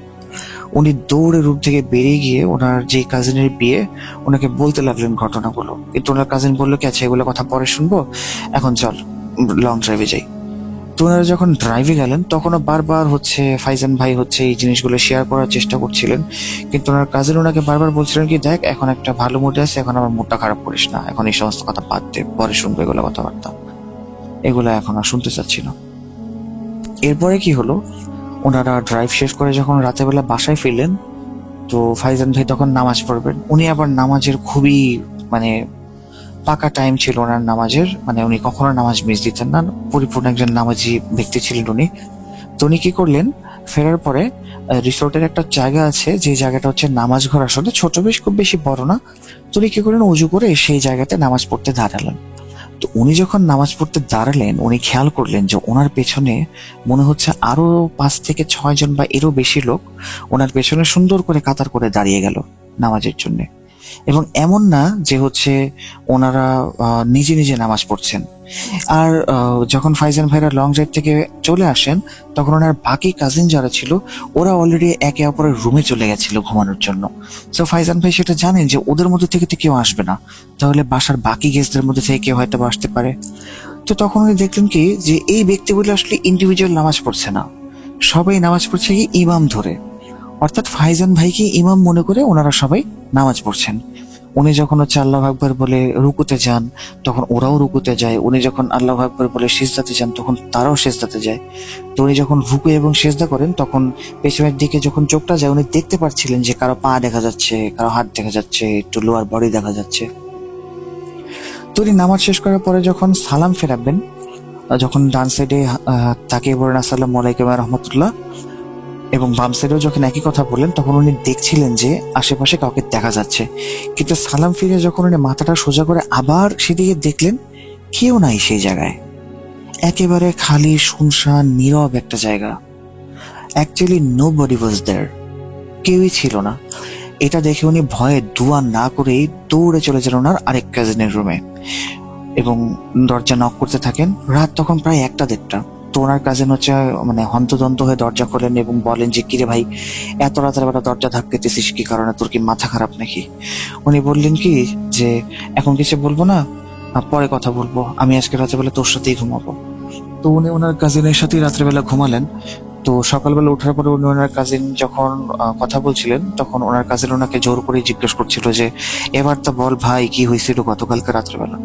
উনি দৌড়ে রুম থেকে বেরিয়ে গিয়ে ওনার যে কাজিনের বিয়ে, ওনাকে বলতে লাগলেন ঘটনাগুলো। কিন্তু ওনার কাজিন বললো কি আচ্ছা এগুলো কথা পরে শুনবো, এখন চল লং ড্রাইভে যাই। তো ওনারা যখন ড্রাইভে গেলেন তখনও বারবার হচ্ছে ফাইজান ভাই হচ্ছে এই জিনিসগুলো শেয়ার করার চেষ্টা করছিলেন। কিন্তু ওনার কাজিন ওনাকে বারবার বলছিলেন কি দেখ এখন একটা ভালো মুডে আছে, এখন আমার মুডটা খারাপ করিস না, এখন এই সমস্ত কথা বাদ দে, পরে শুনবো এগুলো কথাবার্তা, এগুলো এখন আর শুনতে চাচ্ছি না। এরপরে কি হলো, ওনারা ড্রাইভ শেষ করে যখন রাতের বেলা বাসায় ফিরলেন, তো ফাইজান ভাই তখন নামাজ পড়বেন। উনি আবার নামাজের খুবই মানে পাকা টাইম ছিল ওনার নামাজের, মানে উনি কখনো নামাজ মিস দিতেন না, পরিপূর্ণ একজন নামাজি ব্যক্তি ছিলেন উনি। তো উনি কি করলেন, ফেরার পরে রিসোর্টের একটা জায়গা আছে যে জায়গাটা হচ্ছে নামাজ ঘর, আসলে ছোট, বেশ খুব বেশি বড় না। তো উনি কি করলেন, উজু করে সেই জায়গাতে নামাজ পড়তে দাঁড়ালেন। তো উনি যখন নামাজ পড়তে দাঁড়ালেন উনি খেয়াল করলেন যে ওনার পেছনে মনে হচ্ছে আরো 5 থেকে 6 জন বা এরও বেশি লোক ওনার পেছনে সুন্দর করে কাতার করে দাঁড়িয়ে গেল নামাজের জন্য। এবং এমন না যে হচ্ছে ওনারা নিজে নিজে নামাজ পড়ছেন। আর যখন ফাইজান ভাইরা লং ড্রাইভ থেকে চলে আসেন তখন ওনার বাকি কাজিন যারা ছিল ওরা অলরেডি একে অপরের রুমে চলে গেছিল ঘুমানোর জন্য। তো ফাইজান ভাই সেটা জানেন যে ওদের মধ্যে থেকে তো কেউ আসবে না, তাহলে বাসার বাকি গেস্টদের মধ্যে থেকে কেউ হয়তো আসতে পারে। তো তখন উনি দেখলেন কি যে এই ব্যক্তিগুলো আসলে ইন্ডিভিজুয়াল নামাজ পড়ছে না, সবাই নামাজ পড়ছে কি ইমাম ধরে, অর্থাৎ ফাইজান ভাইকে ইমাম মনে করে ওনারা সবাই নামাজ পড়ছেন। উনি যখন হচ্ছে আল্লাহু আকবার বলে রুকুতে যান তখন ওরাও রুকুতে যায়, উনি যখন আল্লাহু আকবার বলে সিজদাতে যান তখন তারাও সিজদাতে যায়। তো উনি যখন রুকু এবং সিজদা করেন তখন পেছনের দিকে যখন চোখটা যায় উনি দেখতে পাচ্ছিলেন যে কারো পা দেখা যাচ্ছে, কারো হাত দেখা যাচ্ছে, একটু লোয়ার বডি দেখা যাচ্ছে। তো উনি নামাজ শেষ করার পরে যখন সালাম ফেরাবেন, যখন ডান সাইডে তাকিয়ে বলেন আসসালামু আলাইকুম ওয়া রাহমাতুল্লাহ, এবং বাম সাইডেও যখন একই কথা বললেন তখন উনি দেখছিলেন যে আশেপাশে কাউকে দেখা যাচ্ছে। কিন্তু সালাম ফিরে যখন উনি মাথাটা সোজা করে আবার সেদিকে দেখলেন, কেউ নাই সেই জায়গায়, একেবারে খালি শুনশান নীরব একটা জায়গা। অ্যাকচুয়ালি নোবডি ওয়াজ দেয়ার, কেউই ছিল না। এটা দেখে উনি ভয়ে দোয়া না করেই দৌড়ে চলে যান ওনার আরেক কাজিনের রুমে এবং দরজা নক করতে থাকেন। রাত তখন প্রায় 1টা-1.5টা। তো ওনার কাজিন হচ্ছে মানে হন্তদন্ত হয়ে দরজা খোলেন এবং বলেন যে কিরে ভাই এত রাতের বেলা দরজা ধাক্কাতেছিস কি কারণে, তোর কি মাথা খারাপ নাকি? উনি বললেন কি যে এখন কিছু বলবো না, পরে কথা বলবো, আমি আজকে রাতের বেলা তোর সাথেই ঘুমাবো। তো উনি ওনার কাজিনের সাথেই রাত্রেবেলা ঘুমালেন। তো সকালবেলা ওঠার পরে উনি ওনার কাজিন যখন কথা বলছিলেন তখন ওনার কাজিন ওনাকে জোর করে জিজ্ঞেস করছিল যে এবার তো বল ভাই কি হয়েছিল গতকালকে রাত্রেবেলা।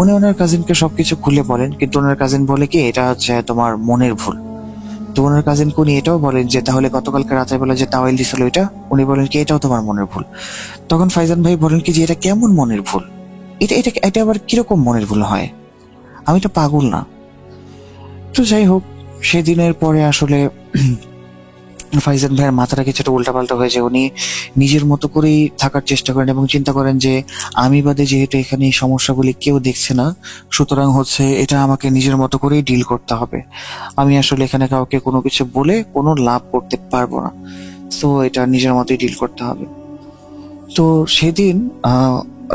উনি ওনার কাজিনকে সবকিছু খুলে বলেন, কিন্তু ওনার কাজিন বলে কি এটা হচ্ছে তোমার মনের ভুল। তো ওনার কাজিন উনি এটাও বলেন যে তাহলে গতকালকে রাত্রেবেলা যে তাওয়েল দিছিল এটা, উনি বলেন কি এটাও তোমার মনের ভুল। তখন ফাইজান ভাই বলেন কি যে এটা কেমন মনের ভুল, এটা এটা এটা আবার কিরকম মনের ভুল হয়, আমি তো পাগল না। তো যাই হোক, সেদিনের পরে আসলে ফাইজান ভাইয়ের মাথাটা কিছুটা উল্টাপাল্টা হয়ে যায়। উনি নিজের মতো করেই থাকার চেষ্টা করেন এবং চিন্তা করেন যে আমি বাদে যেহেতু এখানে এই সমস্যাগুলি কেউ দেখছে না, সুতরাং হচ্ছে এটা আমাকে নিজের মতো করেই ডিল করতে হবে। আমি আসলে এখানে কাউকে কোনো কিছু বলে কোনো লাভ করতে পারবো না, তো এটা নিজের মতোই ডিল করতে হবে। তো সেদিন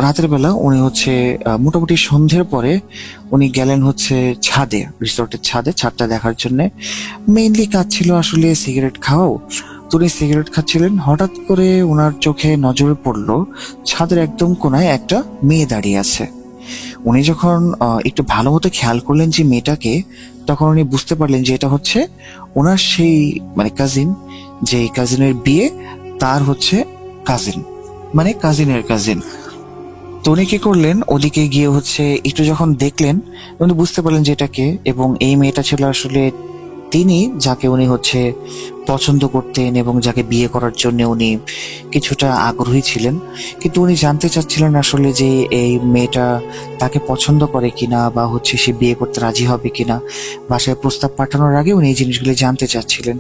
রাতের বেলা উনি হচ্ছে মোটামুটি সন্ধ্যের পরে উনি গেলেন হচ্ছে ছাদে, রিসোর্টের ছাদটা দেখার জন্য। মেইনলি কাজ ছিল আসলে সিগারেট খাওয়াও। তো উনি সিগারেট খাচ্ছিলেন, হঠাৎ করে ওনার চোখে নজরে পড়লো ছাদের একদম কোনায় একটা মেয়ে দাঁড়িয়ে আছে। উনি যখন একটু ভালো মতো খেয়াল করলেন যে মেয়েটাকে, তখন উনি বুঝতে পারলেন যে এটা হচ্ছে ওনার সেই মানে কাজিন, যে কাজিনের বিয়ে তার হচ্ছে কাজিন, মানে কাজিনের কাজিন। তো উনি কি করলেন, ওদিকে গিয়ে হচ্ছে একটু যখন দেখলেন উনি বুঝতে পারলেন যে এটাকে, এবং এই মেয়েটা ছিল আসলে তিনি যাকে উনি হচ্ছে পছন্দ করতেন এবং যাকে বিয়ে করার জন্য উনি কিছুটা আগ্রহী ছিলেন। কিন্তু উনি জানতে চাচ্ছিলেন আসলে যে এই মেয়েটা তাকে পছন্দ করে কিনা, বা হচ্ছে সে বিয়ে করতে রাজি হবে কিনা। বাসায় প্রস্তাব পাঠানোর আগে উনি এই জিনিসগুলি জানতে চাচ্ছিলেন,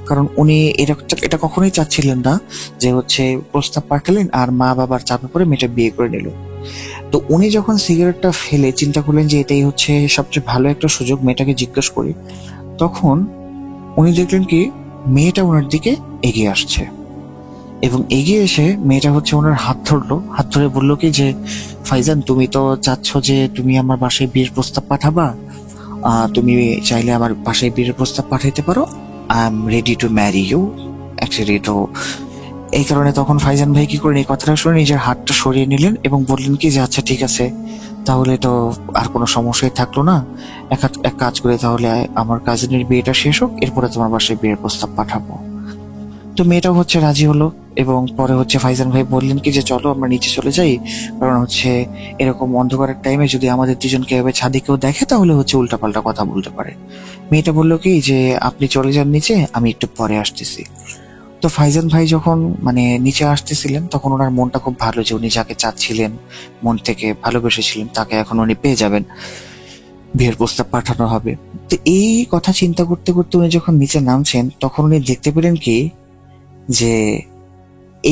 কারণ উনি এটা কখনোই চাচ্ছিলেন না যে হচ্ছে প্রস্তাব পাঠালেন আর মা বাবার চাপে পড়ে মেয়েটা বিয়ে করে নিল। তো উনি যখন সিগারেটটা ফেলে চিন্তা করলেন যে এটাই হচ্ছে সবচেয়ে ভালো একটা সুযোগ মেয়েটাকে জিজ্ঞেস করি, তখন উনি দেখলেন কি মেয়েটা ওনার দিকে এগিয়ে আসছে, এবং এগিয়ে এসে মেয়েটা হচ্ছে ওনার হাত ধরলো, হাত ধরে বললো কি যে ফাইজান, তুমি তো চাচ্ছ যে তুমি আমার বাসায় বিয়ের প্রস্তাব পাঠাবা, তুমি চাইলে আমার বাসায় বিয়ের প্রস্তাব পাঠাইতে পারো, I am ready to marry you actually. তো এই কারণে তখন ফাইজান ভাই কি করেন, এই কথাটা শুনে নিজের হাতটা সরিয়ে নিলেন এবং বললেন কি যে আচ্ছা ঠিক আছে, তাহলে তো আর কোনো সমস্যাই থাকলো না। এক কাজ করে তাহলে আমার কাজিনের বিয়েটা শেষ হোক, এরপরে তোমার বাসায় বিয়ের প্রস্তাব পাঠাবো। তো মেয়েটাও হচ্ছে রাজি হলো, এবং পরে হচ্ছে ফাইজান ভাই বললেন কি যে চলো আমরা নিচে চলে যাই, কারণ হচ্ছে এরকম অন্ধকারের টাইমে যদি আমাদের দুজনকে এভাবে ছাদে কেউ দেখে তাহলে হচ্ছে উল্টাপাল্টা কথা বলতে পারে। মেয়েটা বললো কি যে আপনি চলে যান নিচে, আমি একটু পরে আসতেছি। তো ফাইজান ভাই যখন মানে নিচে আসতেছিলেন তখন ওনার মনটা খুব ভালো যে উনি যাকে চাচ্ছিলেন, মন থেকে ভালোবেসেছিলেন, তাকে এখন উনি পেয়ে যাবেন, বিয়ের প্রস্তাব পাঠানো হবে। তো এই কথা চিন্তা করতে করতে উনি যখন নিচে নামছেন তখন উনি দেখতে পেলেন কি যে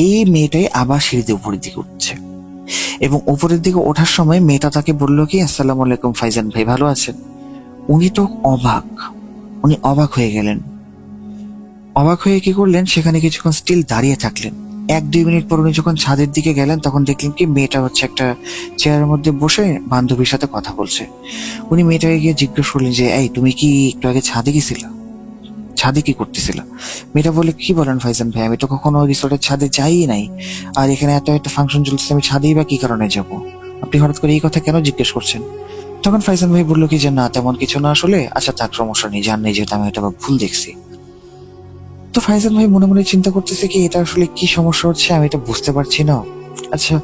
এই মেয়েটাই আবার সিঁড়িতে উপরের দিকে উঠছে, এবং উপরের দিকে ওঠার সময় মেয়েটা তাকে বললো কি আসসালামু আলাইকুম ফাইজান ভাই, ভালো আছেন? উনি তো উনি অবাক হয়ে গেলেন। অবাক হয়ে কি করলেন, সেখানে কিছুক্ষণ স্টিল দাঁড়িয়ে থাকলেন। 1-2 মিনিট পর উনি যখন ছাদের দিকে গেলেন তখন দেখলেন কি মেয়েটা হচ্ছে একটা চেয়ারের মধ্যে বসে বান্ধবীর সাথে কথা বলছে। উনি মেয়েটাকে গিয়ে জিজ্ঞেস করলেন যে এই তুমি কি একটু আগে ছাদে গেছিলা, ছাদে কি করতেছিলা? মেয়েটা বলে কি বলেন ফাইজান ভাই, আমি তো কখনো রিসোর্টের ছাদে যাই নাই, আর এখানে এত একটা ফাংশন চলতেছে, আমি ছাদেই বা কি কারণে যাব? আপনি হঠাৎ করে এই কথা কেন জিজ্ঞেস করছেন? তখন ফাইজান ভাই বললো কি যে না তেমন কিছু না আসলে, আচ্ছা তার সমস্যা নেই, জান নেই যেটা আমি এটা ভুল দেখছি। তো ফাইজান ভাই মনে মনে চিন্তা করতেছে কি এটা আসলে কি সমস্যা হচ্ছে, আমি এটা বুঝতে পারছি না। আচ্ছা,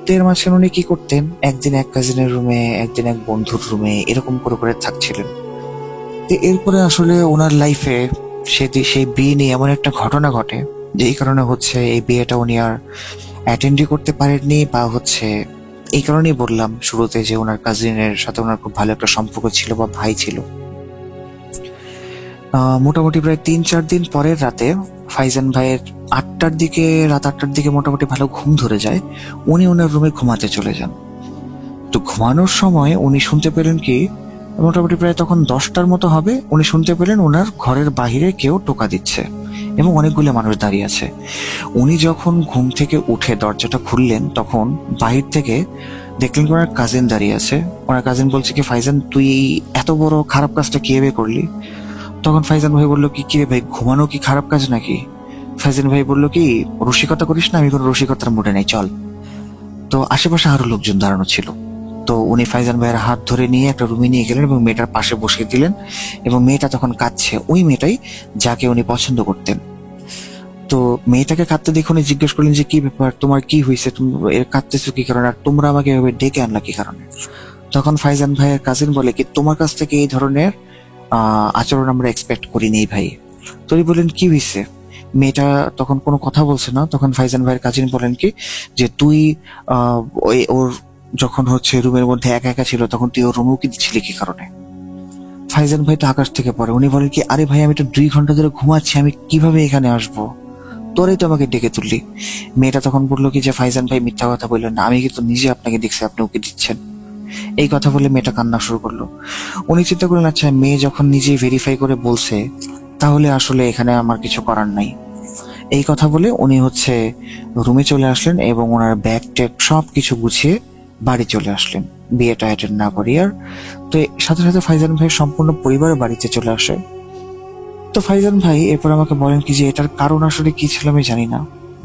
তো এর মাঝখানে উনি কি করতেন, একদিন এক কাজিনের রুমে, একদিন এক বন্ধুর রুমে, এরকম করে করে থাকছিলেন। তো এরপরে আসলে ওনার লাইফে সেই বিয়ে নিয়ে এমন একটা ঘটনা ঘটে যেই কারণে হচ্ছে এই বিয়েটা উনি আর অ্যাটেন্ডই করতে পারেননি, বা হচ্ছে এই কারণেই বললাম শুরুতে যে ওনার কাজিনের সাথে ওনার খুব ভালো একটা সম্পর্ক ছিল বা ভাই ছিল। মোটামুটি প্রায় 3-4 দিন পরের রাতে ফাইজান ভাইয়ের রাত 8টার দিকে মোটামুটি ভালো ঘুম ধরে যায়। উনি ওনার রুমে ঘুমাতে চলে যান। তো ঘুমানোর সময় উনি শুনতে পেলেন কি, মোটামুটি প্রায় তখন 10টার মতো হবে, উনি শুনতে পেলেন ওনার ঘরের বাহিরে কেউ টোকা দিচ্ছে এবং অনেকগুলো মানুষ দাঁড়িয়ে আছে। উনি যখন ঘুম থেকে উঠে দরজাটা খুললেন তখন বাহির থেকে দেখলেন ওনার কাজিন দাঁড়িয়ে আছে। ওনার কাজিন বলছে কি ফাইজান, তুই এত বড় খারাপ কাজটা কিভাবে করলি? তখন ফাইজান ভাই বললো কি রে ভাই, ঘুমানো কি খারাপ কাজ নাকি? ফাইজান ভাই বললো কি রসিকতা করিস না, আমি কোনো রসিকতার মুডে নেই, চল। তো আশেপাশে আরো লোকজন দাঁড়ানো ছিল। তো উনি ফাইজান ভাইয়ের হাত ধরে নিয়ে একটা রুমে নিয়ে গেলেন এবং মেয়েটার পাশে বসিয়ে দিলেন, এবং মেয়েটা তখন কাঁদছে, ওই মেয়েটাই যাকে উনি পছন্দ করতেন। তো মেয়েটাকে কাঁদতে দেখে উনি জিজ্ঞেস করলেন যে কি ব্যাপার, তোমার কি হয়েছে, তুমি কাঁদতেছো কি কারণে, আর তোমরা আমাকে এভাবে ডেকে আনলা কি কারণে? তখন ফাইজান ভাইয়ের কাজিন বলে কি তোমার কাছ থেকে এই ধরনের আচরণ আমরা এক্সপেক্ট করিনি ভাই। তো উনি বললেন কি হয়েছে? মেয়েটা তখন কোনো কথা বলছে না। তখন ফাইজান ভাইয়ের কাজিন বলেন কি যে তুই ওর যখন হচ্ছে রুমের মধ্যে একা একা ছিল তখন তুই ওর রুমেও কি দিচ্ছিলি কি কারণে? ফাইজান ভাই তো আকাশ থেকে পড়ে। উনি বলেন কি, আরে ভাই আমি তো 2 ঘন্টা ধরে ঘুমাচ্ছি, আমি কিভাবে এখানে আসবো, তোরাই তো আমাকে ডেকে তুললি। মেয়েটা তখন বললো কি যে ফাইজান ভাই মিথ্যা কথা বললেন না, আমি কিন্তু নিজে আপনাকে দেখছি, আপনি ওকে দিচ্ছেন। এই কথা বলে মেয়েটা কান্না শুরু করলো। উনি চিন্তা করলেন, আচ্ছা মেয়ে যখন নিজেই ভেরিফাই করে বলছে তাহলে আসলে এখানে আমার কিছু করার নাই। এই কথা বলে উনি রুমে চলে আসলেন এবং ওনার ব্যাগ ট্যাগ সব কিছু গুছিয়ে বাড়ি চলে আসলেন, বিয়েটা অ্যাটেন্ড না করি। আর তো সাথে সাথে ফাইজান ভাইয়ের সম্পূর্ণ পরিবার বাড়িতে চলে আসে। তো ফাইজান ভাই এরপর আমাকে বলেন কি যে এটার কারণ আসলে কি ছিল আমি জানি না।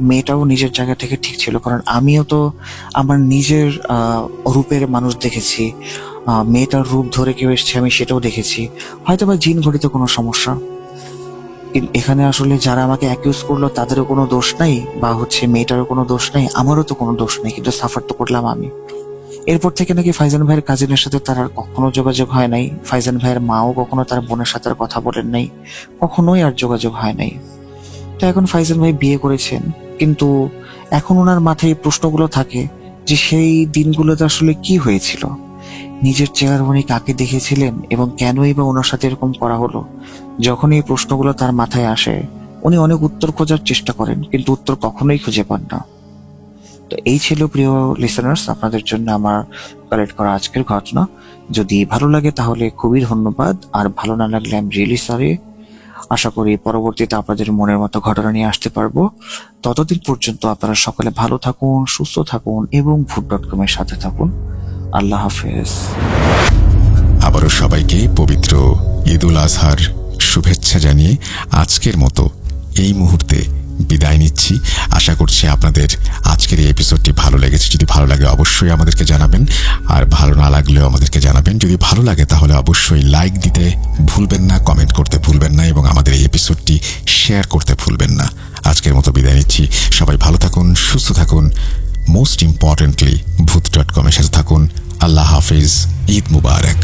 মেয়েটাও নিজের জায়গা থেকে ঠিক ছিল, কারণ আমিও তো আমার নিজের রূপের মানুষ দেখেছি, মেয়েটার রূপ ধরে কেউ এসছে আমি সেটাও দেখেছি। হয়তো বা জিন ঘটিত কোনো সমস্যা। এখানে আসলে যারা আমাকে অ্যাকিউজ করলো তাদেরও কোনো দোষ নাই, বা মেয়েটারও কোনো দোষ নাই, আমারও তো কোনো দোষ নেই, কিন্তু সাফার তো করলাম আমি। এরপর থেকে নাকি ফাইজান ভাইয়ের কাজিনের সাথে তার আর কখনো যোগাযোগ হয় নাই। ফাইজান ভাইয়ের মাও কখনো তার বোনের সাথে আর কথা বলেন নাই, কখনোই আর যোগাযোগ হয় নাই। তো এখন ফাইজান ভাই বিয়ে করেছেন, কিন্তু এখন ওনার মাথায় এই প্রশ্নগুলো থাকে যে সেই দিনগুলোতে আসলে কি হয়েছিল, নিজের চেহারা উনি কাকে দেখেছিলেন এবং কেনই বা ওনার সাথে এরকম করা হলো। যখন এই প্রশ্নগুলো তার মাথায় আসে উনি অনেক উত্তর খোঁজার চেষ্টা করেন, কিন্তু উত্তর কখনোই খুঁজে পান না। তো এই ছিল প্রিয় লিসেনার্স আপনাদের জন্য আমার কালেক্ট করা আজকের ঘটনা। যদি ভালো লাগে তাহলে খুবই ধন্যবাদ, আর ভালো না লাগলে আমি রিয়েলি সরি। আশা করি পরবর্তীতে আপনাদের মনের মতো ঘটনা নিয়ে আসতে পারবো। ততদিন পর্যন্ত আপনারা সকলে ভালো থাকুন, সুস্থ থাকুন এবং ভূত.com এর সাথে থাকুন। আল্লাহ হাফেজ। আবারও সবাইকে পবিত্র ঈদ উল আজহার শুভেচ্ছা জানিয়ে আজকের মতো এই মুহূর্তে বিদায় নিচ্ছি। আশা করছি আপনাদের আজকের এই এপিসোডটি ভালো লেগেছে। যদি ভালো লাগে অবশ্যই আমাদেরকে জানাবেন, আর ভালো না লাগলেও আমাদেরকে জানাবেন। যদি ভালো লাগে তাহলে অবশ্যই লাইক দিতে ভুলবেন না, কমেন্ট করতে ভুলবেন না এবং আমাদের এই এপিসোডটি শেয়ার করতে ভুলবেন না। আজকের মতো বিদায় নিচ্ছি। সবাই ভালো থাকুন, সুস্থ থাকুন, মোস্ট ইম্পর্টেন্টলি ভূত.com এর সাথে থাকুন। আল্লাহ হাফিজ, ঈদ মুবারক।